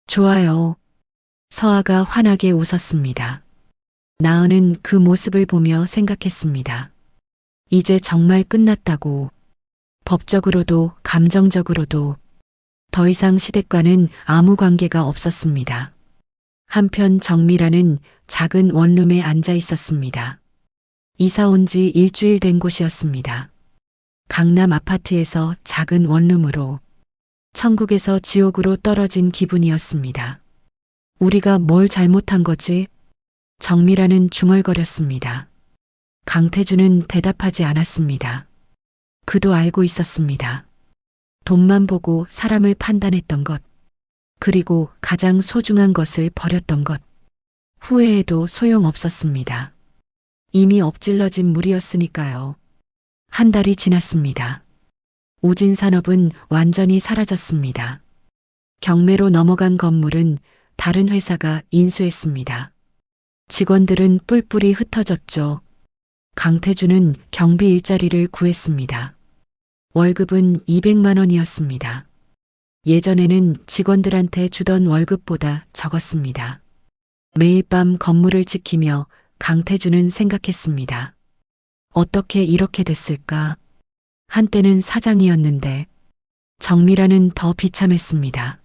[SPEAKER 2] 좋아요. 서아가 환하게 웃었습니다. 나은은 그 모습을 보며 생각했습니다. 이제 정말 끝났다고. 법적으로도 감정적으로도 더 이상 시댁과는 아무 관계가 없었습니다. 한편 정미라는 작은 원룸에 앉아 있었습니다. 이사 온 지 일주일 된 곳이었습니다. 강남 아파트에서 작은 원룸으로 천국에서 지옥으로 떨어진 기분이었습니다. 우리가 뭘 잘못한 거지? 정미라는 중얼거렸습니다. 강태주는 대답하지 않았습니다. 그도 알고 있었습니다. 돈만 보고 사람을 판단했던 것, 그리고 가장 소중한 것을 버렸던 것, 후회해도 소용없었습니다. 이미 엎질러진 물이었으니까요. 한 달이 지났습니다. 우진 산업은 완전히 사라졌습니다. 경매로 넘어간 건물은 다른 회사가 인수했습니다. 직원들은 뿔뿔이 흩어졌죠. 강태주는 경비 일자리를 구했습니다. 월급은 200만 원이었습니다. 예전에는 직원들한테 주던 월급보다 적었습니다. 매일 밤 건물을 지키며 강태주는 생각했습니다. 어떻게 이렇게 됐을까? 한때는 사장이었는데 정미라는 더 비참했습니다.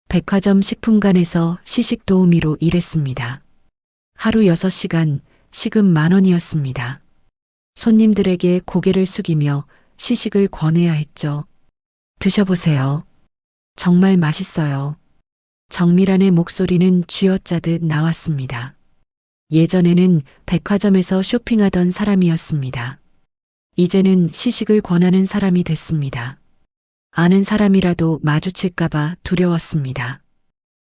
[SPEAKER 2] 백화점 식품관에서 시식 도우미로 일했습니다. 하루 6시간, 시급 10,000원이었습니다. 손님들에게 고개를 숙이며 시식을 권해야 했죠. 드셔보세요. 정말 맛있어요. 정미란의 목소리는 쥐어짜듯 나왔습니다. 예전에는 백화점에서 쇼핑하던 사람이었습니다. 이제는 시식을 권하는 사람이 됐습니다. 아는 사람이라도 마주칠까봐 두려웠습니다.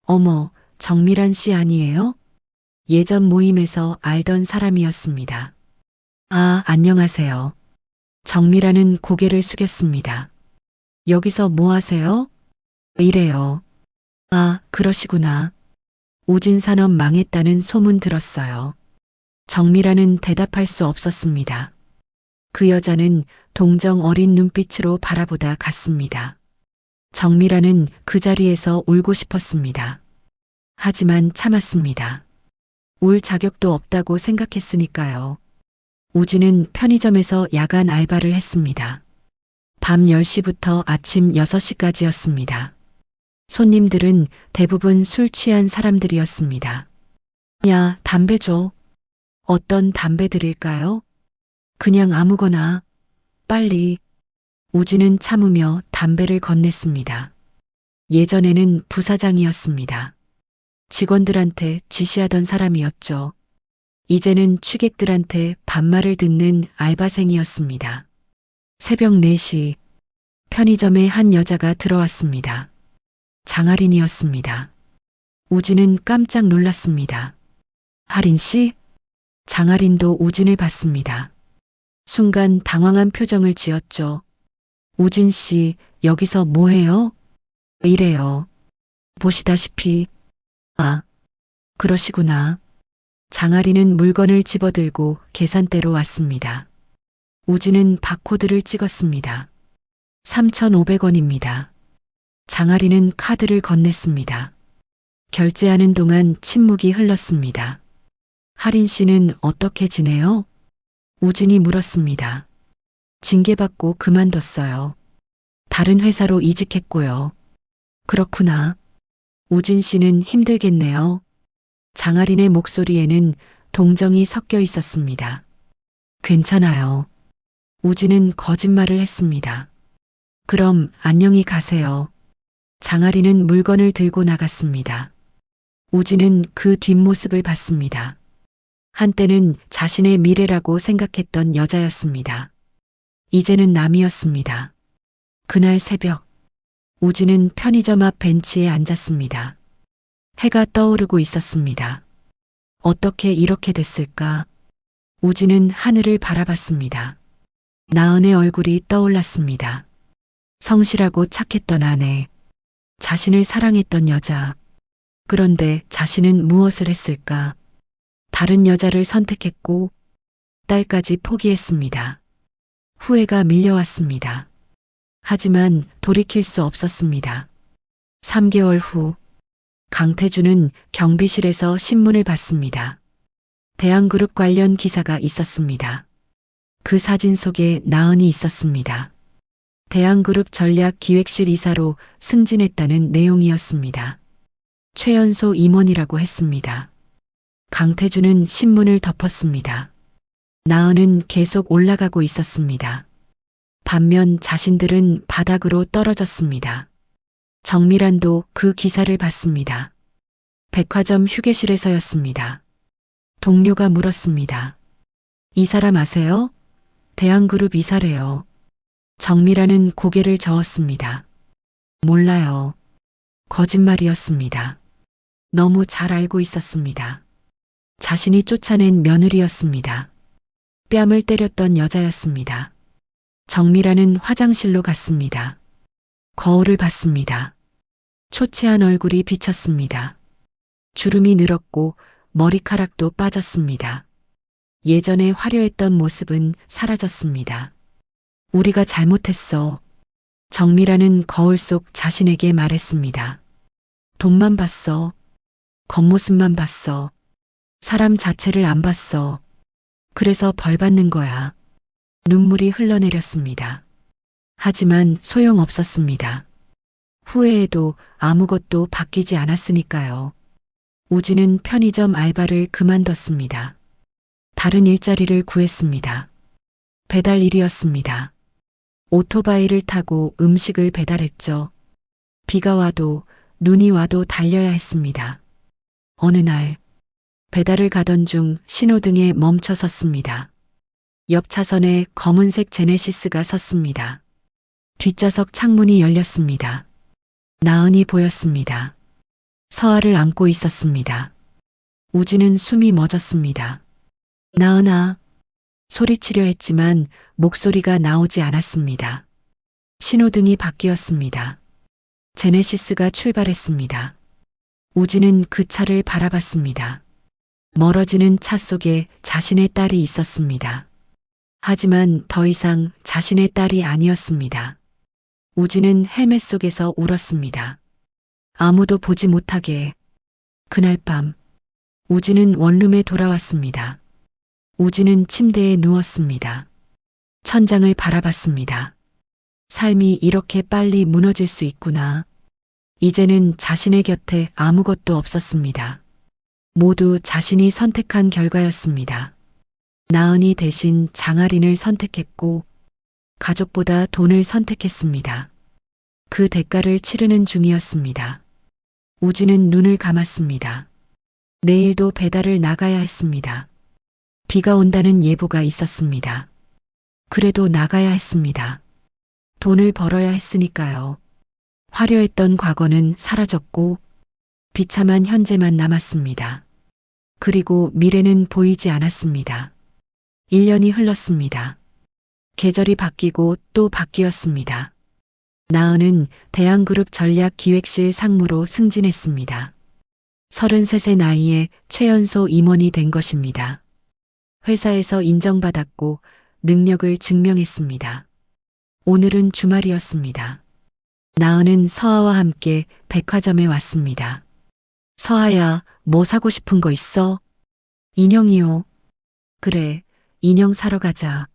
[SPEAKER 2] 어머, 정미란 씨 아니에요? 예전 모임에서 알던 사람이었습니다. 아, 안녕하세요. 정미란은 고개를 숙였습니다. 여기서 뭐 하세요? 이래요. 아, 그러시구나. 우진산업 망했다는 소문 들었어요. 정미란은 대답할 수 없었습니다. 그 여자는 동정 어린 눈빛으로 바라보다 갔습니다. 정미란은 그 자리에서 울고 싶었습니다. 하지만 참았습니다. 울 자격도 없다고 생각했으니까요. 우진은 편의점에서 야간 알바를 했습니다. 밤 10시부터 아침 6시까지였습니다. 손님들은 대부분 술 취한 사람들이었습니다. 야, 담배 줘. 어떤 담배 드릴까요? 그냥 아무거나. 빨리. 우진은 참으며 담배를 건넸습니다. 예전에는 부사장이었습니다. 직원들한테 지시하던 사람이었죠. 이제는 취객들한테 반말을 듣는 알바생이었습니다. 새벽 4시 편의점에 한 여자가 들어왔습니다. 장아린이었습니다. 우진은 깜짝 놀랐습니다. 하린 씨? 장아린도 우진을 봤습니다. 순간 당황한 표정을 지었죠. 우진 씨, 여기서 뭐 해요? 이래요. 보시다시피. 아, 그러시구나. 장아리는 물건을 집어들고 계산대로 왔습니다. 우진은 바코드를 찍었습니다. 3,500원입니다. 장아리는 카드를 건넸습니다. 결제하는 동안 침묵이 흘렀습니다. 하린 씨는 어떻게 지내요? 우진이 물었습니다. 징계받고 그만뒀어요. 다른 회사로 이직했고요. 그렇구나. 우진 씨는 힘들겠네요. 장아린의 목소리에는 동정이 섞여 있었습니다. 괜찮아요. 우진은 거짓말을 했습니다. 그럼 안녕히 가세요. 장아린은 물건을 들고 나갔습니다. 우진은 그 뒷모습을 봤습니다. 한때는 자신의 미래라고 생각했던 여자였습니다. 이제는 남이었습니다. 그날 새벽, 우진은 편의점 앞 벤치에 앉았습니다. 해가 떠오르고 있었습니다. 어떻게 이렇게 됐을까? 우진은 하늘을 바라봤습니다. 나은의 얼굴이 떠올랐습니다. 성실하고 착했던 아내, 자신을 사랑했던 여자. 그런데 자신은 무엇을 했을까? 다른 여자를 선택했고 딸까지 포기했습니다. 후회가 밀려왔습니다. 하지만 돌이킬 수 없었습니다. 3개월 후 강태준은 경비실에서 신문을 봤습니다. 대한그룹 관련 기사가 있었습니다. 그 사진 속에 나은이 있었습니다. 대한그룹 전략기획실 이사로 승진했다는 내용이었습니다. 최연소 임원이라고 했습니다. 강태준은 신문을 덮었습니다. 나은은 계속 올라가고 있었습니다. 반면 자신들은 바닥으로 떨어졌습니다. 정미란도 그 기사를 봤습니다. 백화점 휴게실에서였습니다. 동료가 물었습니다. 이 사람 아세요? 대한그룹 이사래요. 정미란은 고개를 저었습니다. 몰라요. 거짓말이었습니다. 너무 잘 알고 있었습니다. 자신이 쫓아낸 며느리였습니다. 뺨을 때렸던 여자였습니다. 정미란은 화장실로 갔습니다. 거울을 봤습니다. 초췌한 얼굴이 비쳤습니다. 주름이 늘었고 머리카락도 빠졌습니다. 예전에 화려했던 모습은 사라졌습니다. 우리가 잘못했어. 정미란은 거울 속 자신에게 말했습니다. 돈만 봤어. 겉모습만 봤어. 사람 자체를 안 봤어. 그래서 벌 받는 거야. 눈물이 흘러내렸습니다. 하지만 소용없었습니다. 후회해도 아무것도 바뀌지 않았으니까요. 우진은 편의점 알바를 그만뒀습니다. 다른 일자리를 구했습니다. 배달 일이었습니다. 오토바이를 타고 음식을 배달했죠. 비가 와도 눈이 와도 달려야 했습니다. 어느 날 배달을 가던 중 신호등에 멈춰 섰습니다. 옆 차선에 검은색 제네시스가 섰습니다. 뒷좌석 창문이 열렸습니다. 나은이 보였습니다. 서아를 안고 있었습니다. 우진은 숨이 멎었습니다. 나은아, 소리치려 했지만 목소리가 나오지 않았습니다. 신호등이 바뀌었습니다. 제네시스가 출발했습니다. 우진은 그 차를 바라봤습니다. 멀어지는 차 속에 자신의 딸이 있었습니다. 하지만 더 이상 자신의 딸이 아니었습니다. 우진은 헬멧 속에서 울었습니다. 아무도 보지 못하게. 그날 밤 우진은 원룸에 돌아왔습니다. 우진은 침대에 누웠습니다. 천장을 바라봤습니다. 삶이 이렇게 빨리 무너질 수 있구나. 이제는 자신의 곁에 아무것도 없었습니다. 모두 자신이 선택한 결과였습니다. 나은이 대신 장아린을 선택했고 가족보다 돈을 선택했습니다. 그 대가를 치르는 중이었습니다. 우진은 눈을 감았습니다. 내일도 배달을 나가야 했습니다. 비가 온다는 예보가 있었습니다. 그래도 나가야 했습니다. 돈을 벌어야 했으니까요. 화려했던 과거는 사라졌고 비참한 현재만 남았습니다. 그리고 미래는 보이지 않았습니다. 1년이 흘렀습니다. 계절이 바뀌고 또 바뀌었습니다. 나은은 대한그룹 전략기획실 상무로 승진했습니다. 33세 나이에 최연소 임원이 된 것입니다. 회사에서 인정받았고 능력을 증명했습니다. 오늘은 주말이었습니다. 나은은 서아와 함께 백화점에 왔습니다. 서아야, 뭐 사고 싶은 거 있어? 인형이요. 그래, 인형 사러 가자.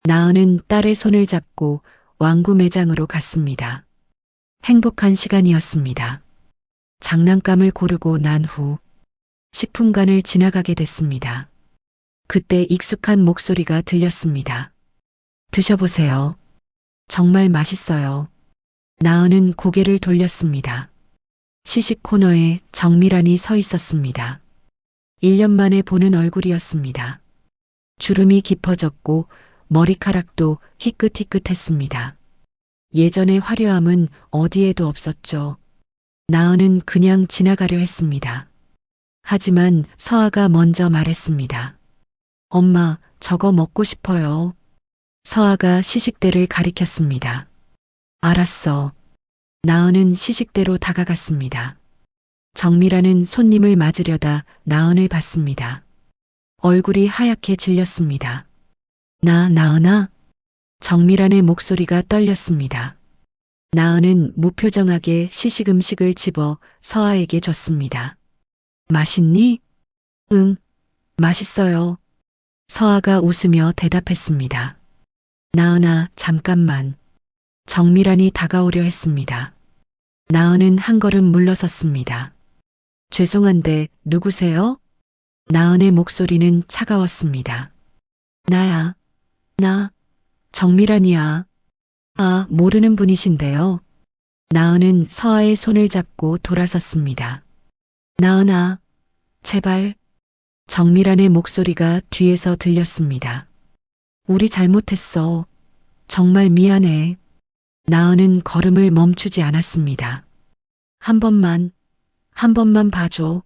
[SPEAKER 2] 나은은 딸의 손을 잡고 왕구 매장으로 갔습니다. 행복한 시간이었습니다. 장난감을 고르고 난 후 10분간을 지나가게 됐습니다. 그때 익숙한 목소리가 들렸습니다. 드셔보세요. 정말 맛있어요. 나은은 고개를 돌렸습니다. 시식 코너에 정미란이 서 있었습니다. 1년 만에 보는 얼굴이었습니다. 주름이 깊어졌고 머리카락도 희끗희끗했습니다. 예전의 화려함은 어디에도 없었죠. 나은은 그냥 지나가려 했습니다. 하지만 서아가 먼저 말했습니다. 엄마, 저거 먹고 싶어요. 서아가 시식대를 가리켰습니다. 알았어. 나은은 시식대로 다가갔습니다. 정미라는 손님을 맞으려다 나은을 봤습니다. 얼굴이 하얗게 질렸습니다. 나은아? 정미란의 목소리가 떨렸습니다. 나은은 무표정하게 시식 음식을 집어 서아에게 줬습니다. 맛있니? 응, 맛있어요. 서아가 웃으며 대답했습니다. 나은아, 잠깐만. 정미란이 다가오려 했습니다. 나은은 한 걸음 물러섰습니다. 죄송한데 누구세요? 나은의 목소리는 차가웠습니다. 나야. 나 정미란이야. 아, 모르는 분이신데요. 나은은 서아의 손을 잡고 돌아섰습니다. 나은아, 제발. 정미란의 목소리가 뒤에서 들렸습니다. 우리 잘못했어. 정말 미안해. 나은은 걸음을 멈추지 않았습니다. 한 번만 봐줘.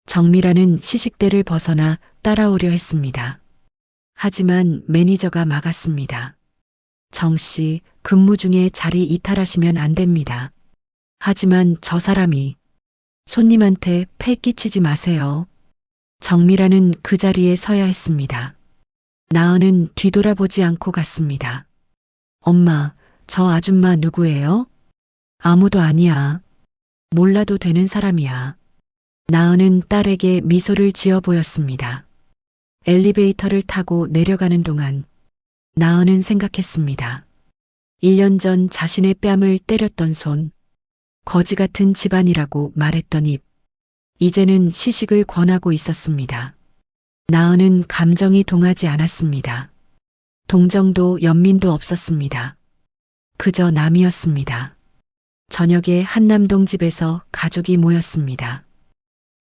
[SPEAKER 2] 정미란은 시식대를 벗어나 따라오려 했습니다. 하지만 매니저가 막았습니다. 정씨, 근무 중에 자리 이탈하시면 안 됩니다. 하지만 저 사람이 손님한테 패 끼치지 마세요. 정미란은 그 자리에 서야 했습니다. 나은은 뒤돌아보지 않고 갔습니다. 엄마, 저 아줌마 누구예요? 아무도 아니야. 몰라도 되는 사람이야. 나은은 딸에게 미소를 지어 보였습니다. 엘리베이터를 타고 내려가는 동안 나은은 생각했습니다. 1년 전 자신의 뺨을 때렸던 손, 거지 같은 집안이라고 말했던 입, 이제는 시식을 권하고 있었습니다. 나은은 감정이 동하지 않았습니다. 동정도 연민도 없었습니다. 그저 남이었습니다. 저녁에 한남동 집에서 가족이 모였습니다.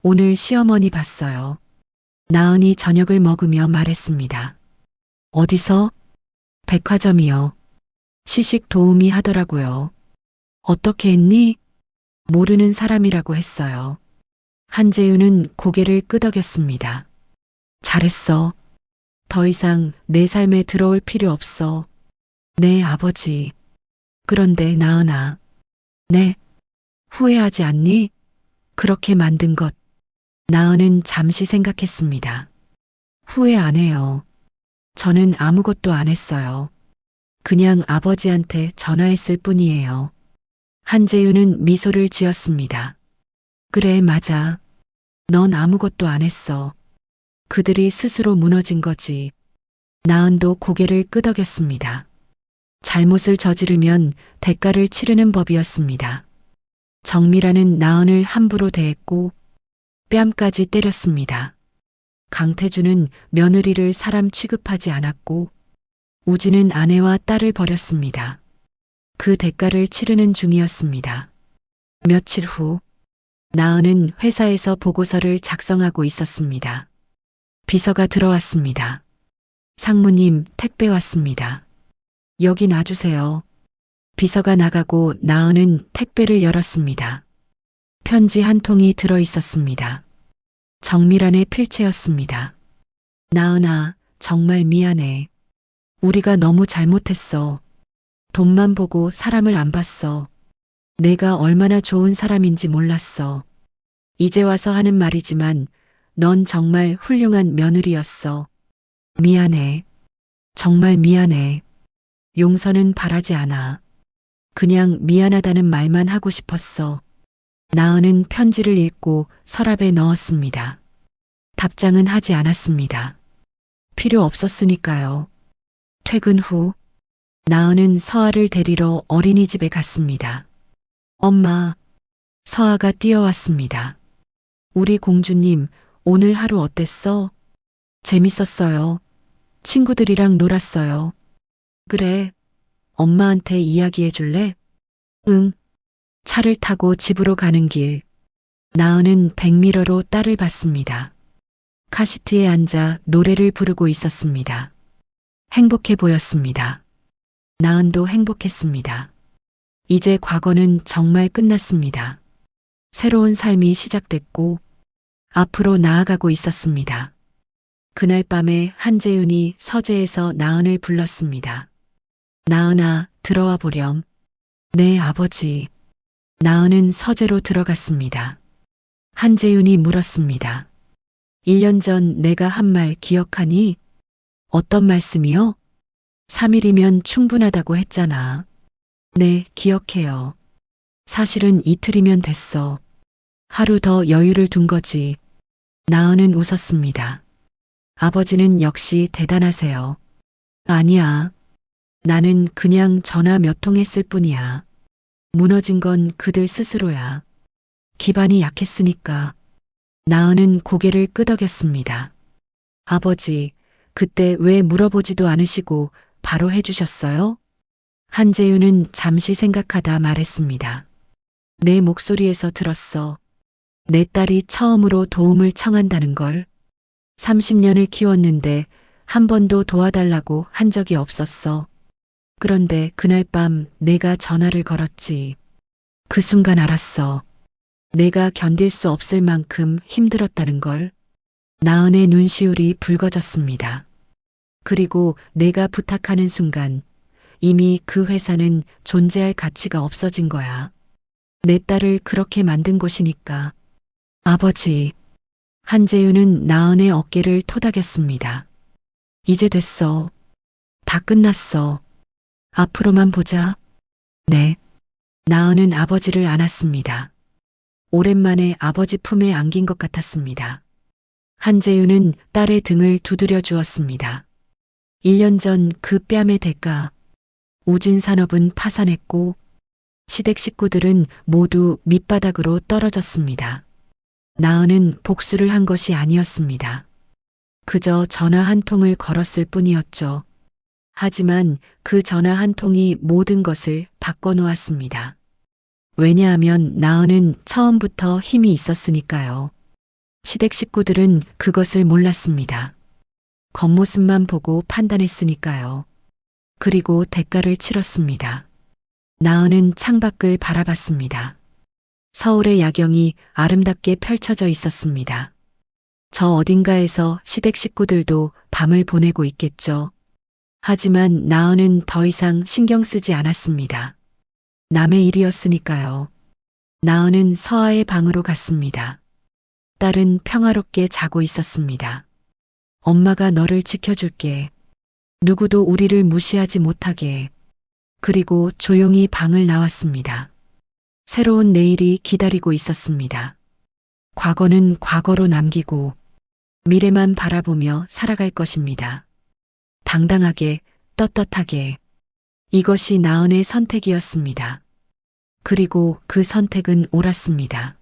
[SPEAKER 2] 오늘 시어머니 봤어요. 나은이 저녁을 먹으며 말했습니다. 어디서? 백화점이요. 시식 도우미 하더라고요. 어떻게 했니? 모르는 사람이라고 했어요. 한재윤은 고개를 끄덕였습니다. 잘했어. 더 이상 내 삶에 들어올 필요 없어. 네, 아버지. 그런데 나은아. 네. 후회하지 않니? 그렇게 만든 것. 나은은 잠시 생각했습니다. 후회 안 해요. 저는 아무것도 안 했어요. 그냥 아버지한테 전화했을 뿐이에요. 한재윤은 미소를 지었습니다. 그래, 맞아. 넌 아무것도 안 했어. 그들이 스스로 무너진 거지. 나은도 고개를 끄덕였습니다. 잘못을 저지르면 대가를 치르는 법이었습니다. 정미라는 나은을 함부로 대했고 뺨까지 때렸습니다. 강태주는 며느리를 사람 취급하지 않았고 우진은 아내와 딸을 버렸습니다. 그 대가를 치르는 중이었습니다. 며칠 후 나은은 회사에서 보고서를 작성하고 있었습니다. 비서가 들어왔습니다. 상무님, 택배 왔습니다. 여기 놔주세요. 비서가 나가고 나은은 택배를 열었습니다. 편지 한 통이 들어 있었습니다. 정미란의 필체였습니다. 나은아, 정말 미안해. 우리가 너무 잘못했어. 돈만 보고 사람을 안 봤어. 내가 얼마나 좋은 사람인지 몰랐어. 이제 와서 하는 말이지만 넌 정말 훌륭한 며느리였어. 미안해. 정말 미안해. 용서는 바라지 않아. 그냥 미안하다는 말만 하고 싶었어. 나은은 편지를 읽고 서랍에 넣었습니다. 답장은 하지 않았습니다. 필요 없었으니까요. 퇴근 후 나은은 서아를 데리러 어린이집에 갔습니다. 엄마, 서아가 뛰어왔습니다. 우리 공주님, 오늘 하루 어땠어? 재밌었어요. 친구들이랑 놀았어요. 그래, 엄마한테 이야기해 줄래? 응. 차를 타고 집으로 가는 길, 나은은 백미러로 딸을 봤습니다. 카시트에 앉아 노래를 부르고 있었습니다. 행복해 보였습니다. 나은도 행복했습니다. 이제 과거는 정말 끝났습니다. 새로운 삶이 시작됐고 앞으로 나아가고 있었습니다. 그날 밤에 한재윤이 서재에서 나은을 불렀습니다. 나은아, 들어와 보렴. 네, 아버지. 나은은 서재로 들어갔습니다. 한재윤이 물었습니다. 1년 전 내가 한 말 기억하니? 어떤 말씀이요? 3일이면 충분하다고 했잖아. 네, 기억해요. 사실은 이틀이면 됐어. 하루 더 여유를 둔 거지. 나은은 웃었습니다. 아버지는 역시 대단하세요. 아니야. 나는 그냥 전화 몇 통 했을 뿐이야. 무너진 건 그들 스스로야. 기반이 약했으니까. 나은은 고개를 끄덕였습니다. 아버지, 그때 왜 물어보지도 않으시고 바로 해주셨어요? 한재윤은 잠시 생각하다 말했습니다. 내 목소리에서 들었어. 내 딸이 처음으로 도움을 청한다는 걸. 30년을 키웠는데 한 번도 도와달라고 한 적이 없었어. 그런데 그날 밤 내가 전화를 걸었지. 그 순간 알았어. 내가 견딜 수 없을 만큼 힘들었다는 걸. 나은의 눈시울이 붉어졌습니다. 그리고 내가 부탁하는 순간 이미 그 회사는 존재할 가치가 없어진 거야. 내 딸을 그렇게 만든 곳이니까. 아버지. 한재윤은 나은의 어깨를 토닥였습니다. 이제 됐어. 다 끝났어. 앞으로만 보자. 네. 나은은 아버지를 안았습니다. 오랜만에 아버지 품에 안긴 것 같았습니다. 한재윤은 딸의 등을 두드려 주었습니다. 1년 전 그 뺨의 대가. 우진산업은 파산했고 시댁 식구들은 모두 밑바닥으로 떨어졌습니다. 나은은 복수를 한 것이 아니었습니다. 그저 전화 한 통을 걸었을 뿐이었죠. 하지만 그 전화 한 통이 모든 것을 바꿔놓았습니다. 왜냐하면 나은은 처음부터 힘이 있었으니까요. 시댁 식구들은 그것을 몰랐습니다. 겉모습만 보고 판단했으니까요. 그리고 대가를 치렀습니다. 나은은 창밖을 바라봤습니다. 서울의 야경이 아름답게 펼쳐져 있었습니다. 저 어딘가에서 시댁 식구들도 밤을 보내고 있겠죠. 하지만 나은은 더 이상 신경 쓰지 않았습니다. 남의 일이었으니까요. 나은은 서아의 방으로 갔습니다. 딸은 평화롭게 자고 있었습니다. 엄마가 너를 지켜줄게. 누구도 우리를 무시하지 못하게. 그리고 조용히 방을 나왔습니다. 새로운 내일이 기다리고 있었습니다. 과거는 과거로 남기고 미래만 바라보며 살아갈 것입니다. 당당하게, 떳떳하게. 이것이 나은의 선택이었습니다. 그리고 그 선택은 옳았습니다.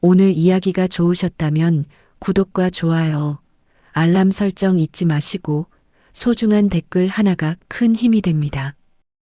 [SPEAKER 2] 오늘 이야기가 좋으셨다면 구독과 좋아요, 알람 설정 잊지 마시고 소중한 댓글 하나가 큰 힘이 됩니다.